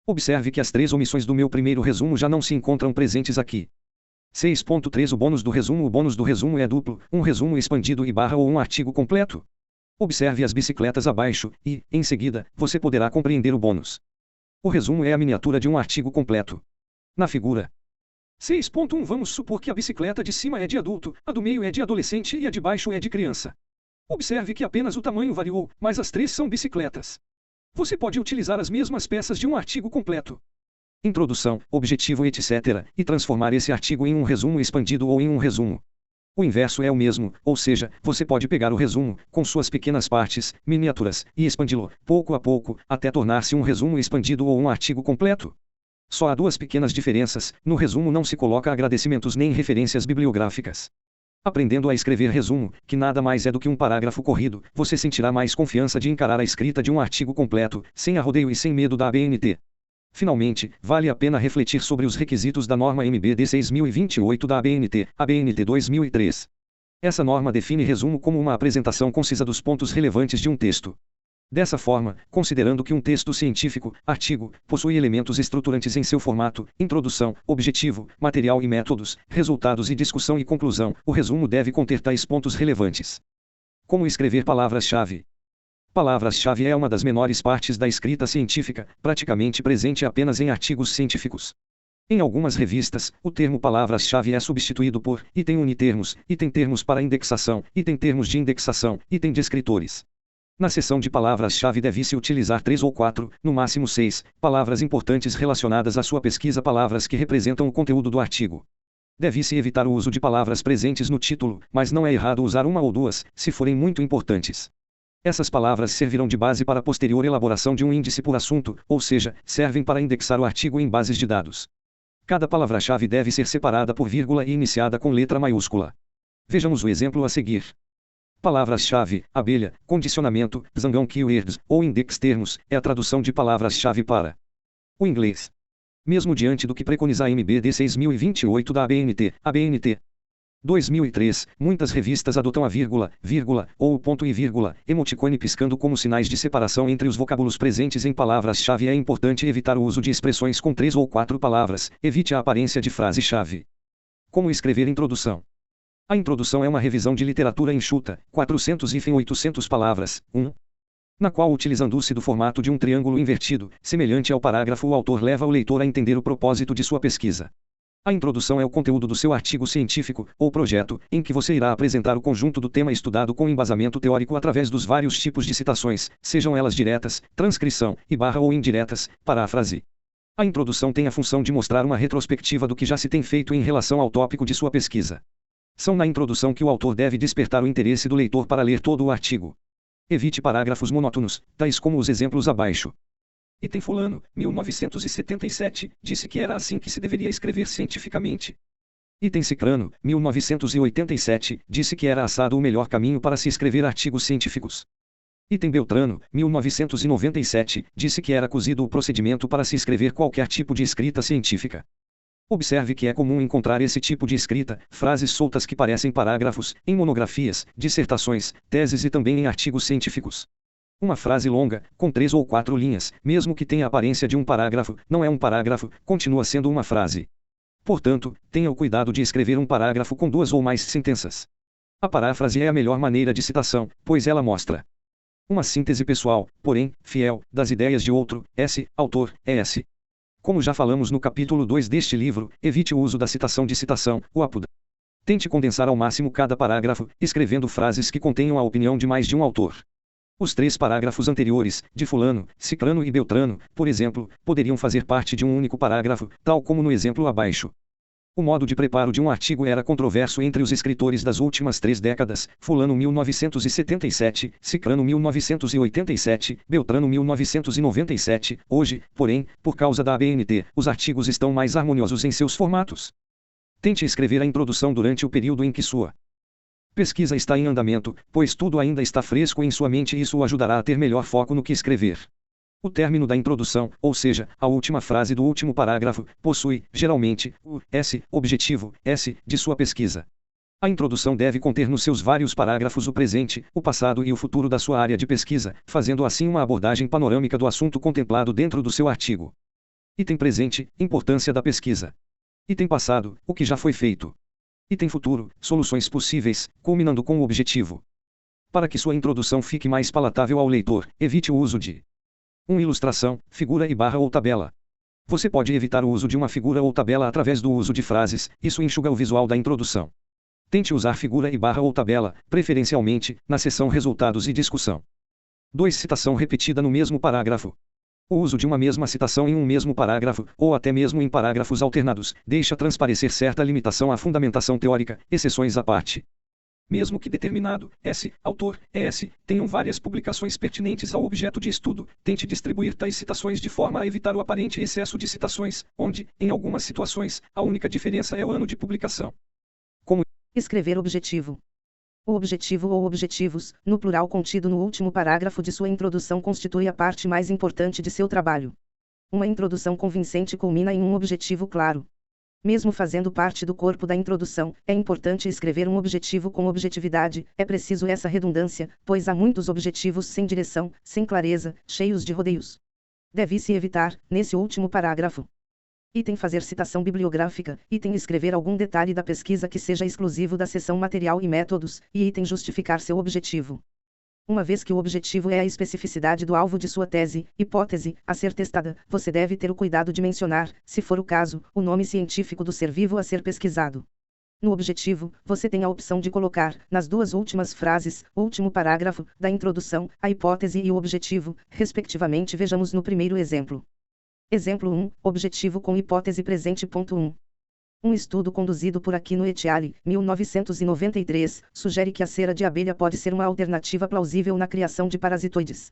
Observe que as 3 omissões do meu primeiro resumo já não se encontram presentes aqui. 6.3 O bônus do resumo. O bônus do resumo é duplo, um resumo expandido e barra ou um artigo completo. Observe as bicicletas abaixo, e, em seguida, você poderá compreender o bônus. O resumo é a miniatura de um artigo completo. Na figura 6.1 vamos supor que a bicicleta de cima é de adulto, a do meio é de adolescente e a de baixo é de criança. Observe que apenas o tamanho variou, mas as 3 são bicicletas. Você pode utilizar as mesmas peças de um artigo completo. Introdução, objetivo etc. e transformar esse artigo em um resumo expandido ou em um resumo. O inverso é o mesmo, ou seja, você pode pegar o resumo, com suas pequenas partes, miniaturas, e expandi-lo, pouco a pouco, até tornar-se um resumo expandido ou um artigo completo. Só há 2 pequenas diferenças: no resumo não se coloca agradecimentos nem referências bibliográficas. Aprendendo a escrever resumo, que nada mais é do que um parágrafo corrido, você sentirá mais confiança de encarar a escrita de um artigo completo, sem arrodeio e sem medo da ABNT. Finalmente, vale a pena refletir sobre os requisitos da norma MBD 6028 da ABNT, ABNT 2003. Essa norma define resumo como uma apresentação concisa dos pontos relevantes de um texto. Dessa forma, considerando que um texto científico, artigo, possui elementos estruturantes em seu formato, introdução, objetivo, material e métodos, resultados e discussão e conclusão, o resumo deve conter tais pontos relevantes. Como escrever palavras-chave? Palavras-chave é uma das menores partes da escrita científica, praticamente presente apenas em artigos científicos. Em algumas revistas, o termo palavras-chave é substituído por item unitermos, item termos para indexação, item termos de indexação, item descritores. Na seção de palavras-chave deve-se utilizar 3 ou 4, no máximo 6, palavras importantes relacionadas à sua pesquisa, palavras que representam o conteúdo do artigo. Deve-se evitar o uso de palavras presentes no título, mas não é errado usar 1 ou 2, se forem muito importantes. Essas palavras servirão de base para a posterior elaboração de um índice por assunto, ou seja, servem para indexar o artigo em bases de dados. Cada palavra-chave deve ser separada por vírgula e iniciada com letra maiúscula. Vejamos o exemplo a seguir. Palavras-chave, abelha, condicionamento, zangão keywords, ou index termos, é a tradução de palavras-chave para o inglês. Mesmo diante do que preconiza a MBD 6028 da ABNT 2003, muitas revistas adotam a vírgula, ou o ponto e vírgula, emoticone piscando como sinais de separação entre os vocábulos presentes em palavras-chave. É importante evitar o uso de expressões com 3 ou 4 palavras, evite a aparência de frase-chave. Como escrever introdução? A introdução é uma revisão de literatura enxuta, 400 e 800 palavras, na qual, utilizando-se do formato de um triângulo invertido, semelhante ao parágrafo, o autor leva o leitor a entender o propósito de sua pesquisa. A introdução é o conteúdo do seu artigo científico, ou projeto, em que você irá apresentar o conjunto do tema estudado com embasamento teórico através dos vários tipos de citações, sejam elas diretas, transcrição, e barra ou indiretas, paráfrase. A introdução tem a função de mostrar uma retrospectiva do que já se tem feito em relação ao tópico de sua pesquisa. São na introdução que o autor deve despertar o interesse do leitor para ler todo o artigo. Evite parágrafos monótonos, tais como os exemplos abaixo. Item fulano, 1977, disse que era assim que se deveria escrever cientificamente. Item Cicrano, 1987, disse que era assado o melhor caminho para se escrever artigos científicos. Item Beltrano, 1997, disse que era cozido o procedimento para se escrever qualquer tipo de escrita científica. Observe que é comum encontrar esse tipo de escrita, frases soltas que parecem parágrafos, em monografias, dissertações, teses e também em artigos científicos. Uma frase longa, com 3 ou 4 linhas, mesmo que tenha a aparência de um parágrafo, não é um parágrafo, continua sendo uma frase. Portanto, tenha o cuidado de escrever um parágrafo com 2 ou mais sentenças. A paráfrase é a melhor maneira de citação, pois ela mostra uma síntese pessoal, porém, fiel, das ideias de outro, autor, S. Como já falamos no capítulo 2 deste livro, evite o uso da citação de citação, o apuda. Tente condensar ao máximo cada parágrafo, escrevendo frases que contenham a opinião de mais de um autor. Os 3 parágrafos anteriores, de Fulano, Cicrano e Beltrano, por exemplo, poderiam fazer parte de um único parágrafo, tal como no exemplo abaixo. O modo de preparo de um artigo era controverso entre os escritores das últimas 3 décadas, Fulano 1977, Cicrano 1987, Beltrano 1997. Hoje, porém, por causa da ABNT, os artigos estão mais harmoniosos em seus formatos. Tente escrever a introdução durante o período em que sua pesquisa está em andamento, pois tudo ainda está fresco em sua mente e isso o ajudará a ter melhor foco no que escrever. O término da introdução, ou seja, a última frase do último parágrafo, possui, geralmente, o objetivo, de sua pesquisa. A introdução deve conter nos seus vários parágrafos o presente, o passado e o futuro da sua área de pesquisa, fazendo assim uma abordagem panorâmica do assunto contemplado dentro do seu artigo. Item presente, importância da pesquisa. Item passado, o que já foi feito. Item futuro, soluções possíveis, culminando com o objetivo. Para que sua introdução fique mais palatável ao leitor, evite o uso de ilustração, figura e barra ou tabela. Você pode evitar o uso de uma figura ou tabela através do uso de frases, isso enxuga o visual da introdução. Tente usar figura e barra ou tabela, preferencialmente, na seção Resultados e Discussão. 2. Citação repetida no mesmo parágrafo. O uso de uma mesma citação em um mesmo parágrafo, ou até mesmo em parágrafos alternados, deixa transparecer certa limitação à fundamentação teórica, exceções à parte. Mesmo que determinado, autor, tenham várias publicações pertinentes ao objeto de estudo, tente distribuir tais citações de forma a evitar o aparente excesso de citações, onde, em algumas situações, a única diferença é o ano de publicação. Como escrever objetivo. O objetivo ou objetivos, no plural contido no último parágrafo de sua introdução constitui a parte mais importante de seu trabalho. Uma introdução convincente culmina em um objetivo claro. Mesmo fazendo parte do corpo da introdução, é importante escrever um objetivo com objetividade, é preciso essa redundância, pois há muitos objetivos sem direção, sem clareza, cheios de rodeios. Deve-se evitar, nesse último parágrafo. Item fazer citação bibliográfica, item escrever algum detalhe da pesquisa que seja exclusivo da seção material e métodos, e item justificar seu objetivo. Uma vez que o objetivo é a especificidade do alvo de sua tese, hipótese, a ser testada, você deve ter o cuidado de mencionar, se for o caso, o nome científico do ser vivo a ser pesquisado. No objetivo, você tem a opção de colocar, nas 2 últimas frases, o último parágrafo, da introdução, a hipótese e o objetivo, respectivamente. Vejamos no primeiro exemplo. Exemplo 1, objetivo com hipótese presente. Ponto 1. Um estudo conduzido por Aquino et al., 1993, sugere que a cera de abelha pode ser uma alternativa plausível na criação de parasitoides.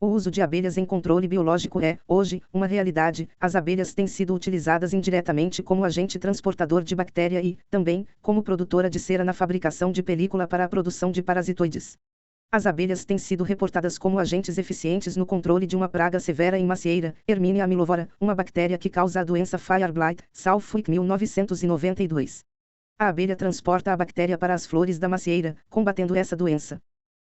O uso de abelhas em controle biológico é, hoje, uma realidade. As abelhas têm sido utilizadas indiretamente como agente transportador de bactéria e, também, como produtora de cera na fabricação de película para a produção de parasitoides. As abelhas têm sido reportadas como agentes eficientes no controle de uma praga severa em macieira, Hermínia amylovora, uma bactéria que causa a doença Fire Blight, Southwick 1992. A abelha transporta a bactéria para as flores da macieira, combatendo essa doença.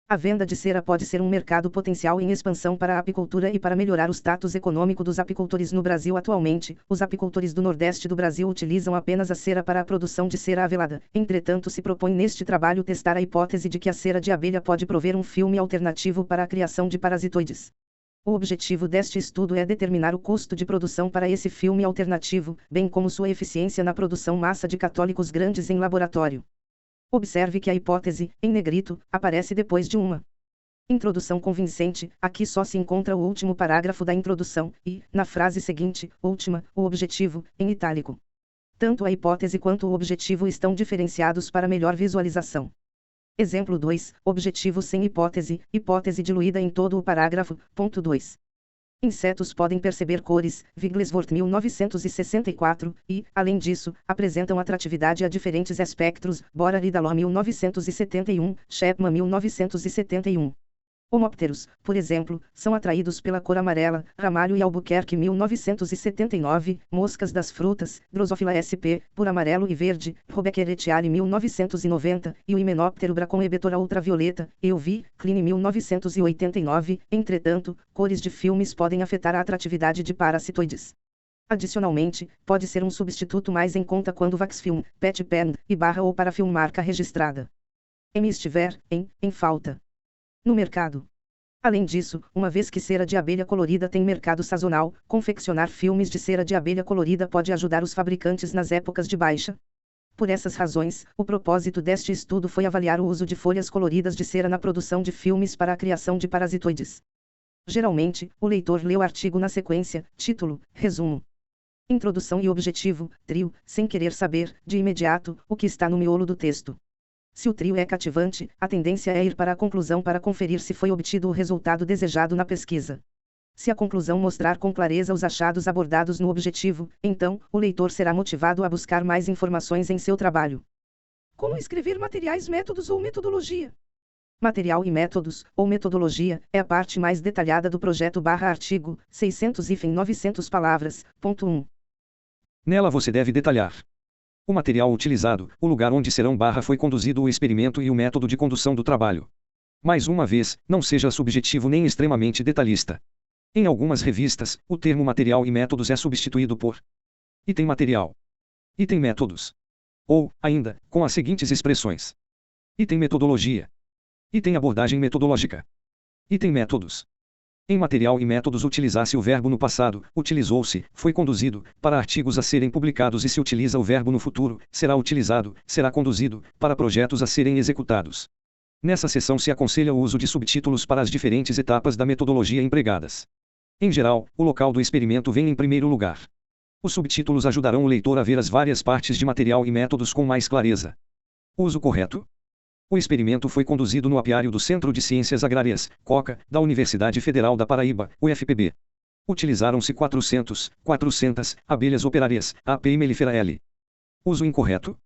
A venda de cera pode ser um mercado potencial em expansão para a apicultura e para melhorar o status econômico dos apicultores no Brasil. Atualmente, os apicultores do Nordeste do Brasil utilizam apenas a cera para a produção de cera avelada. Entretanto, se propõe neste trabalho testar a hipótese de que a cera de abelha pode prover um filme alternativo para a criação de parasitoides. O objetivo deste estudo é determinar o custo de produção para esse filme alternativo, bem como sua eficiência na produção massa de católicos grandes em laboratório. Observe que a hipótese, em negrito, aparece depois de uma introdução convincente. Aqui só se encontra o último parágrafo da introdução, e, na frase seguinte, última, o objetivo, em itálico. Tanto a hipótese quanto o objetivo estão diferenciados para melhor visualização. Exemplo 2, objetivo sem hipótese, hipótese diluída em todo o parágrafo. Ponto 2. Insetos podem perceber cores, Wigglesworth 1964, e, além disso, apresentam atratividade a diferentes espectros, Bora Ridaló 1971, Chapman 1971. Homópteros, por exemplo, são atraídos pela cor amarela, Ramalho e Albuquerque 1979, moscas das frutas, Drosophila sp, por amarelo e verde, Robecker et al. 1990, e o Hymenoptero Brachypefora ultravioleta, EUV, Klein 1989, entretanto, cores de filmes podem afetar a atratividade de parasitoides. Adicionalmente, pode ser um substituto mais em conta quando Vaxfilm, PET Pen, e barra ou parafilm marca registrada M estiver em falta no mercado. Além disso, uma vez que cera de abelha colorida tem mercado sazonal, confeccionar filmes de cera de abelha colorida pode ajudar os fabricantes nas épocas de baixa. Por essas razões, o propósito deste estudo foi avaliar o uso de folhas coloridas de cera na produção de filmes para a criação de parasitoides. Geralmente, o leitor lê o artigo na sequência, título, resumo, introdução e objetivo, trio, sem querer saber, de imediato, o que está no miolo do texto. Se o trio é cativante, a tendência é ir para a conclusão para conferir se foi obtido o resultado desejado na pesquisa. Se a conclusão mostrar com clareza os achados abordados no objetivo, então, o leitor será motivado a buscar mais informações em seu trabalho. Como escrever materiais, métodos ou metodologia? Material e métodos, ou metodologia, é a parte mais detalhada do projeto/artigo, 600-900 palavras, ponto 1. Nela você deve detalhar o material utilizado, o lugar onde foi conduzido o experimento e o método de condução do trabalho. Mais uma vez, não seja subjetivo nem extremamente detalhista. Em algumas revistas, o termo material e métodos é substituído por item material, item métodos. Ou, ainda, com as seguintes expressões: item metodologia, item abordagem metodológica, item métodos. Em material e métodos utilizasse o verbo no passado, utilizou-se, foi conduzido, para artigos a serem publicados e se utiliza o verbo no futuro, será utilizado, será conduzido, para projetos a serem executados. Nessa seção se aconselha o uso de subtítulos para as diferentes etapas da metodologia empregadas. Em geral, o local do experimento vem em primeiro lugar. Os subtítulos ajudarão o leitor a ver as várias partes de material e métodos com mais clareza. Uso correto? O experimento foi conduzido no apiário do Centro de Ciências Agrárias, COCA, da Universidade Federal da Paraíba, UFPB. Utilizaram-se 400 abelhas operárias, API mellifera L. Uso incorreto?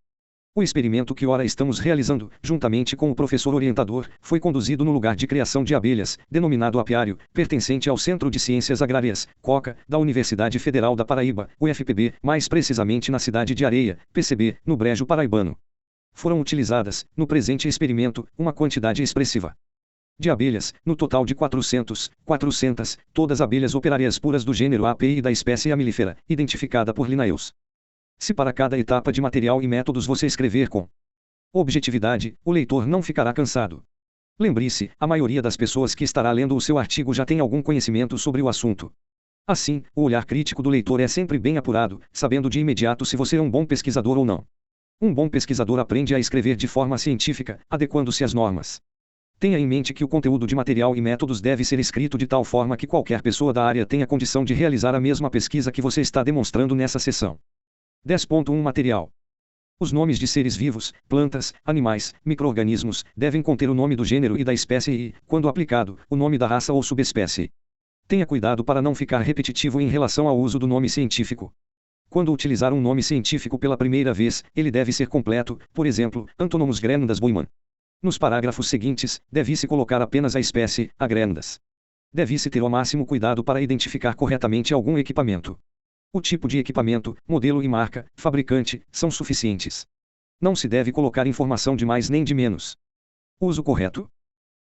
O experimento que ora estamos realizando, juntamente com o professor orientador, foi conduzido no lugar de criação de abelhas, denominado apiário, pertencente ao Centro de Ciências Agrárias, COCA, da Universidade Federal da Paraíba, UFPB, mais precisamente na cidade de Areia, PCB, no Brejo Paraibano. Foram utilizadas, no presente experimento, uma quantidade expressiva de abelhas, no total de 400, todas abelhas operárias puras do gênero API e da espécie Amilifera, identificada por Linnaeus. Se para cada etapa de material e métodos você escrever com objetividade, o leitor não ficará cansado. Lembre-se, a maioria das pessoas que estará lendo o seu artigo já tem algum conhecimento sobre o assunto. Assim, o olhar crítico do leitor é sempre bem apurado, sabendo de imediato se você é um bom pesquisador ou não. Um bom pesquisador aprende a escrever de forma científica, adequando-se às normas. Tenha em mente que o conteúdo de material e métodos deve ser escrito de tal forma que qualquer pessoa da área tenha condição de realizar a mesma pesquisa que você está demonstrando nessa seção. 10.1 Material. Os nomes de seres vivos, plantas, animais, micro-organismos, devem conter o nome do gênero e da espécie e, quando aplicado, o nome da raça ou subespécie. Tenha cuidado para não ficar repetitivo em relação ao uso do nome científico. Quando utilizar um nome científico pela primeira vez, ele deve ser completo, por exemplo, Antonomus grandas Boiman. Nos parágrafos seguintes, deve-se colocar apenas a espécie, a grandas. Deve-se ter o máximo cuidado para identificar corretamente algum equipamento. O tipo de equipamento, modelo e marca, fabricante, são suficientes. Não se deve colocar informação de mais nem de menos. Uso correto?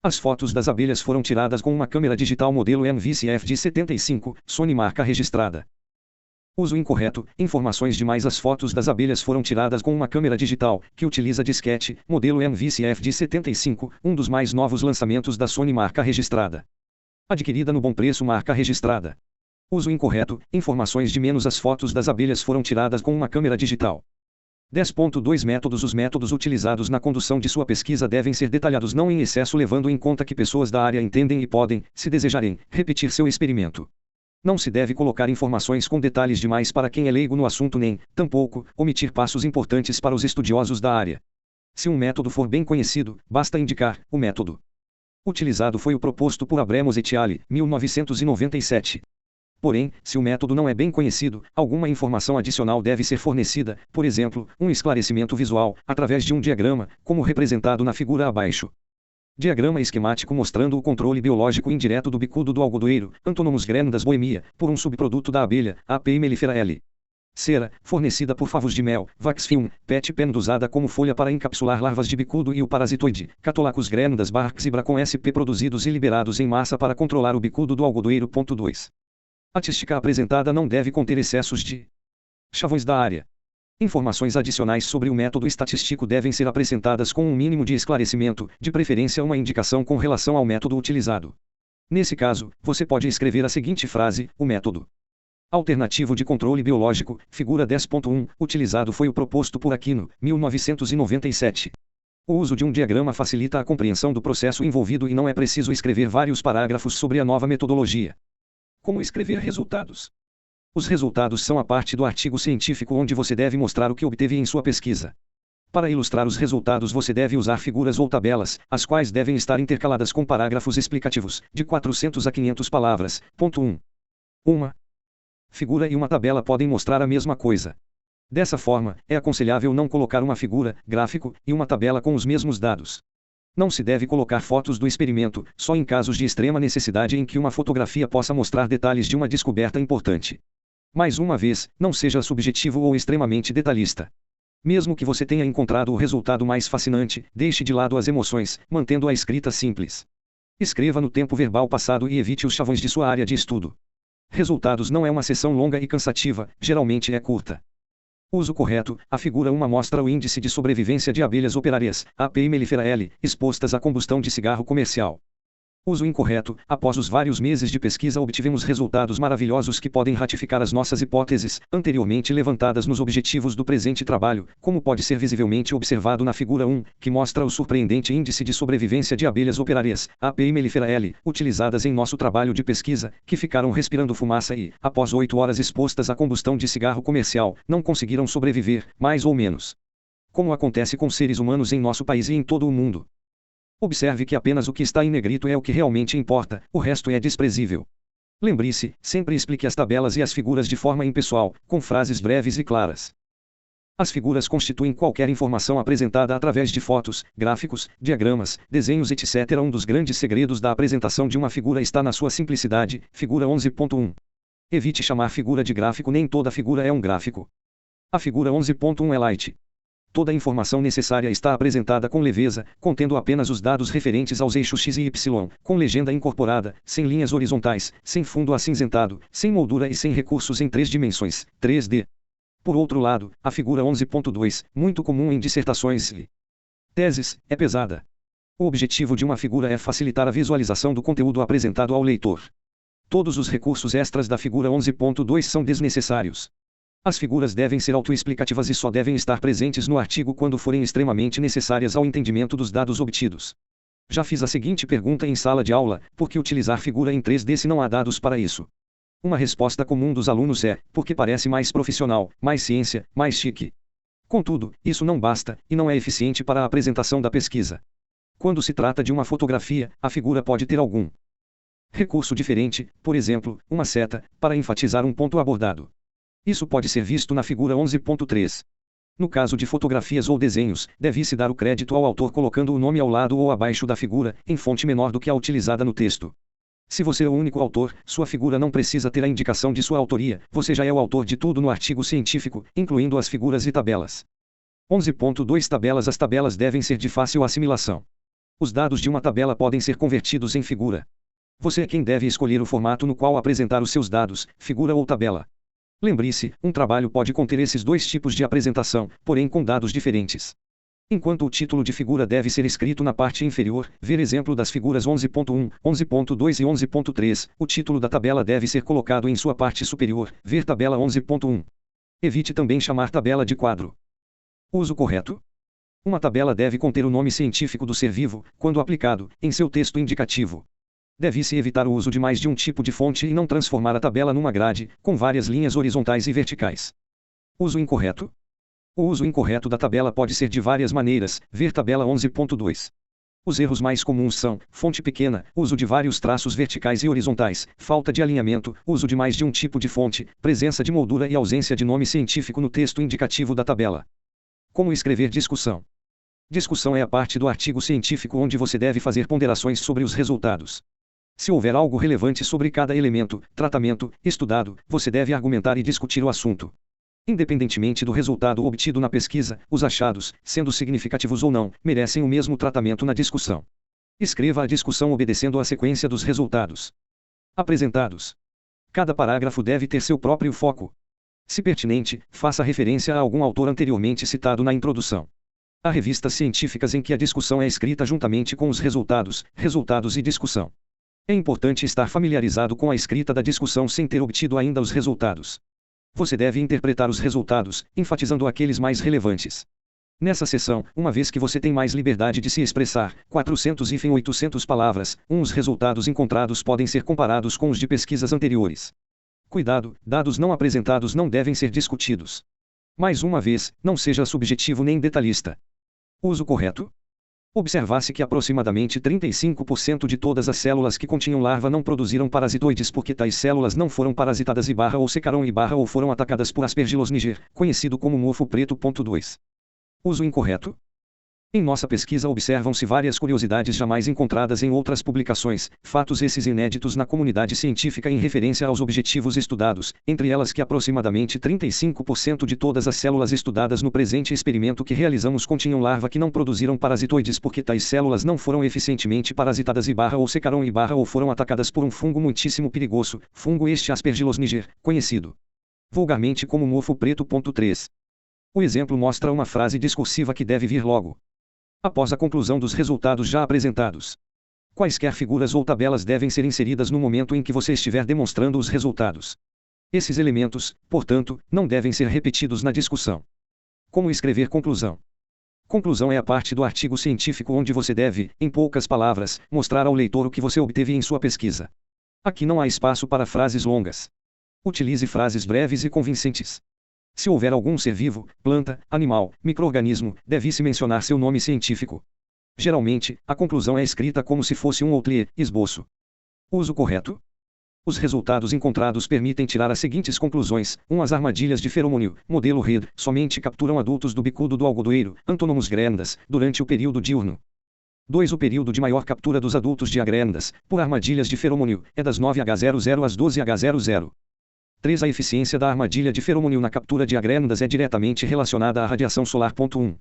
As fotos das abelhas foram tiradas com uma câmera digital modelo NVCF-D75, Sony marca registrada. Uso incorreto, informações demais. As fotos das abelhas foram tiradas com uma câmera digital, que utiliza disquete, modelo NVCF-D75, um dos mais novos lançamentos da Sony marca registrada. Adquirida no Bom Preço marca registrada. Uso incorreto, informações de menos. As fotos das abelhas foram tiradas com uma câmera digital. 10.2 Métodos. Os métodos utilizados na condução de sua pesquisa devem ser detalhados não em excesso, levando em conta que pessoas da área entendem e podem, se desejarem, repetir seu experimento. Não se deve colocar informações com detalhes demais para quem é leigo no assunto nem, tampouco, omitir passos importantes para os estudiosos da área. Se um método for bem conhecido, basta indicar o método. Utilizado foi o proposto por Abremos et al., 1997. Porém, se o método não é bem conhecido, alguma informação adicional deve ser fornecida, por exemplo, um esclarecimento visual, através de um diagrama, como representado na figura abaixo. Diagrama esquemático mostrando o controle biológico indireto do bicudo do algodoeiro, Antonomus grandas boemia, por um subproduto da abelha, Apiae mellifera L. Cera, fornecida por favos de mel, Vaxfilm, PET pen usada como folha para encapsular larvas de bicudo e o parasitoide, Catolacus grandas barx zebra com SP produzidos e liberados em massa para controlar o bicudo do algodoeiro. 2. A estatística apresentada não deve conter excessos de chavões da área. Informações adicionais sobre o método estatístico devem ser apresentadas com um mínimo de esclarecimento, de preferência uma indicação com relação ao método utilizado. Nesse caso, você pode escrever a seguinte frase: o método alternativo de controle biológico, figura 10.1, utilizado foi o proposto por Aquino, 1997. O uso de um diagrama facilita a compreensão do processo envolvido e não é preciso escrever vários parágrafos sobre a nova metodologia. Como escrever resultados? Os resultados são a parte do artigo científico onde você deve mostrar o que obteve em sua pesquisa. Para ilustrar os resultados você deve usar figuras ou tabelas, as quais devem estar intercaladas com parágrafos explicativos, de 400 a 500 palavras. Ponto 1. Uma figura e uma tabela podem mostrar a mesma coisa. Dessa forma, é aconselhável não colocar uma figura, gráfico, e uma tabela com os mesmos dados. Não se deve colocar fotos do experimento, só em casos de extrema necessidade em que uma fotografia possa mostrar detalhes de uma descoberta importante. Mais uma vez, não seja subjetivo ou extremamente detalhista. Mesmo que você tenha encontrado o resultado mais fascinante, deixe de lado as emoções, mantendo a escrita simples. Escreva no tempo verbal passado e evite os chavões de sua área de estudo. Resultados não é uma sessão longa e cansativa, geralmente é curta. Uso correto: a figura 1 mostra o índice de sobrevivência de abelhas operárias, Apiae mellifera L, expostas à combustão de cigarro comercial. Uso incorreto: após os vários meses de pesquisa obtivemos resultados maravilhosos que podem ratificar as nossas hipóteses, anteriormente levantadas nos objetivos do presente trabalho, como pode ser visivelmente observado na figura 1, que mostra o surpreendente índice de sobrevivência de abelhas operárias, Apiae mellifera L, utilizadas em nosso trabalho de pesquisa, que ficaram respirando fumaça e, após 8 horas expostas à combustão de cigarro comercial, não conseguiram sobreviver, mais ou menos. Como acontece com seres humanos em nosso país e em todo o mundo. Observe que apenas o que está em negrito é o que realmente importa, o resto é desprezível. Lembre-se, sempre explique as tabelas e as figuras de forma impessoal, com frases breves e claras. As figuras constituem qualquer informação apresentada através de fotos, gráficos, diagramas, desenhos etc. Um dos grandes segredos da apresentação de uma figura está na sua simplicidade, figura 11.1. Evite chamar figura de gráfico, nem toda figura é um gráfico. A figura 11.1 é light. Toda a informação necessária está apresentada com leveza, contendo apenas os dados referentes aos eixos X e Y, com legenda incorporada, sem linhas horizontais, sem fundo acinzentado, sem moldura e sem recursos em 3 dimensões, 3D. Por outro lado, a figura 11.2, muito comum em dissertações e teses, é pesada. O objetivo de uma figura é facilitar a visualização do conteúdo apresentado ao leitor. Todos os recursos extras da figura 11.2 são desnecessários. As figuras devem ser autoexplicativas e só devem estar presentes no artigo quando forem extremamente necessárias ao entendimento dos dados obtidos. Já fiz a seguinte pergunta em sala de aula: por que utilizar figura em 3D se não há dados para isso? Uma resposta comum dos alunos é: porque parece mais profissional, mais ciência, mais chique. Contudo, isso não basta, e não é eficiente para a apresentação da pesquisa. Quando se trata de uma fotografia, a figura pode ter algum recurso diferente, por exemplo, uma seta, para enfatizar um ponto abordado. Isso pode ser visto na figura 11.3. No caso de fotografias ou desenhos, deve-se dar o crédito ao autor colocando o nome ao lado ou abaixo da figura, em fonte menor do que a utilizada no texto. Se você é o único autor, sua figura não precisa ter a indicação de sua autoria, você já é o autor de tudo no artigo científico, incluindo as figuras e tabelas. 11.2 Tabelas. As tabelas devem ser de fácil assimilação. Os dados de uma tabela podem ser convertidos em figura. Você é quem deve escolher o formato no qual apresentar os seus dados, figura ou tabela. Lembre-se, um trabalho pode conter esses dois tipos de apresentação, porém com dados diferentes. Enquanto o título de figura deve ser escrito na parte inferior, ver exemplo das figuras 11.1, 11.2 e 11.3, o título da tabela deve ser colocado em sua parte superior, ver tabela 11.1. Evite também chamar tabela de quadro. Uso correto: uma tabela deve conter o nome científico do ser vivo, quando aplicado, em seu texto indicativo. Deve-se evitar o uso de mais de um tipo de fonte e não transformar a tabela numa grade, com várias linhas horizontais e verticais. Uso incorreto: o uso incorreto da tabela pode ser de várias maneiras, ver tabela 11.2. Os erros mais comuns são: fonte pequena, uso de vários traços verticais e horizontais, falta de alinhamento, uso de mais de um tipo de fonte, presença de moldura e ausência de nome científico no texto indicativo da tabela. Como escrever discussão? Discussão é a parte do artigo científico onde você deve fazer ponderações sobre os resultados. Se houver algo relevante sobre cada elemento, tratamento, estudado, você deve argumentar e discutir o assunto. Independentemente do resultado obtido na pesquisa, os achados, sendo significativos ou não, merecem o mesmo tratamento na discussão. Escreva a discussão obedecendo à sequência dos resultados apresentados. Cada parágrafo deve ter seu próprio foco. Se pertinente, faça referência a algum autor anteriormente citado na introdução. Há revistas científicas em que a discussão é escrita juntamente com os resultados e discussão. É importante estar familiarizado com a escrita da discussão sem ter obtido ainda os resultados. Você deve interpretar os resultados, enfatizando aqueles mais relevantes. Nessa seção, uma vez que você tem mais liberdade de se expressar, 400 e 800 palavras, os resultados encontrados podem ser comparados com os de pesquisas anteriores. Cuidado, dados não apresentados não devem ser discutidos. Mais uma vez, não seja subjetivo nem detalhista. Uso correto? Observasse que aproximadamente 35% de todas as células que continham larva não produziram parasitoides porque tais células não foram parasitadas ou secaram ou foram atacadas por Aspergillus niger, conhecido como mofo preto. 2. Uso incorreto? Em nossa pesquisa observam-se várias curiosidades jamais encontradas em outras publicações, fatos esses inéditos na comunidade científica em referência aos objetivos estudados, entre elas que aproximadamente 35% de todas as células estudadas no presente experimento que realizamos continham larva que não produziram parasitoides porque tais células não foram eficientemente parasitadas ou secaram ou foram atacadas por um fungo muitíssimo perigoso, fungo este Aspergillus niger, conhecido vulgarmente como mofo preto. 3. O exemplo mostra uma frase discursiva que deve vir logo após a conclusão dos resultados já apresentados. Quaisquer figuras ou tabelas devem ser inseridas no momento em que você estiver demonstrando os resultados. Esses elementos, portanto, não devem ser repetidos na discussão. Como escrever conclusão? Conclusão é a parte do artigo científico onde você deve, em poucas palavras, mostrar ao leitor o que você obteve em sua pesquisa. Aqui não há espaço para frases longas. Utilize frases breves e convincentes. Se houver algum ser vivo, planta, animal, micro-organismo, deve-se mencionar seu nome científico. Geralmente, a conclusão é escrita como se fosse um outlier, esboço. Uso correto? Os resultados encontrados permitem tirar as seguintes conclusões: 1. As armadilhas de feromônio, modelo Reed, somente capturam adultos do bicudo do algodoeiro, Antonomus grandas, durante o período diurno. 2. O período de maior captura dos adultos de agrandas, por armadilhas de feromônio, é das 9h00 às 12h00. 3. A eficiência da armadilha de feromônio na captura de agrandas é diretamente relacionada à radiação solar. 1.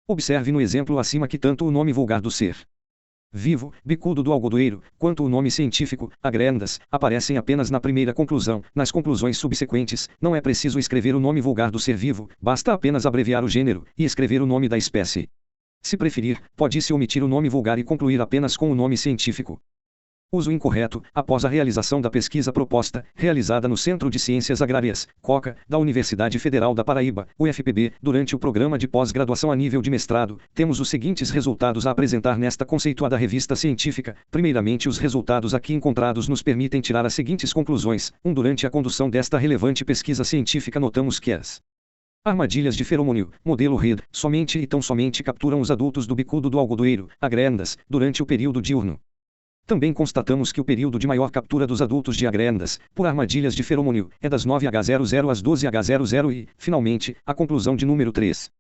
Observe no exemplo acima que tanto o nome vulgar do ser vivo, bicudo do algodoeiro, quanto o nome científico, agrandas, aparecem apenas na primeira conclusão. Nas conclusões subsequentes, não é preciso escrever o nome vulgar do ser vivo, basta apenas abreviar o gênero e escrever o nome da espécie. Se preferir, pode-se omitir o nome vulgar e concluir apenas com o nome científico. Uso incorreto: após a realização da pesquisa proposta, realizada no Centro de Ciências Agrárias, COCA, da Universidade Federal da Paraíba, UFPB, durante o programa de pós-graduação a nível de mestrado, temos os seguintes resultados a apresentar nesta conceituada revista científica. Primeiramente, os resultados aqui encontrados nos permitem tirar as seguintes conclusões. 1. Durante a condução desta relevante pesquisa científica notamos que as armadilhas de feromônio, modelo Reed, somente e tão somente capturam os adultos do bicudo do algodoeiro, agrandas, durante o período diurno. Também constatamos que o período de maior captura dos adultos de agrandas, por armadilhas de feromônio, é das 9h00 às 12h00 e, finalmente, a conclusão de número 3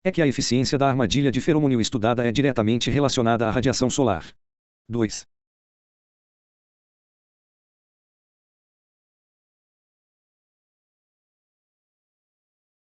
é que a eficiência da armadilha de feromônio estudada é diretamente relacionada à radiação solar. 2.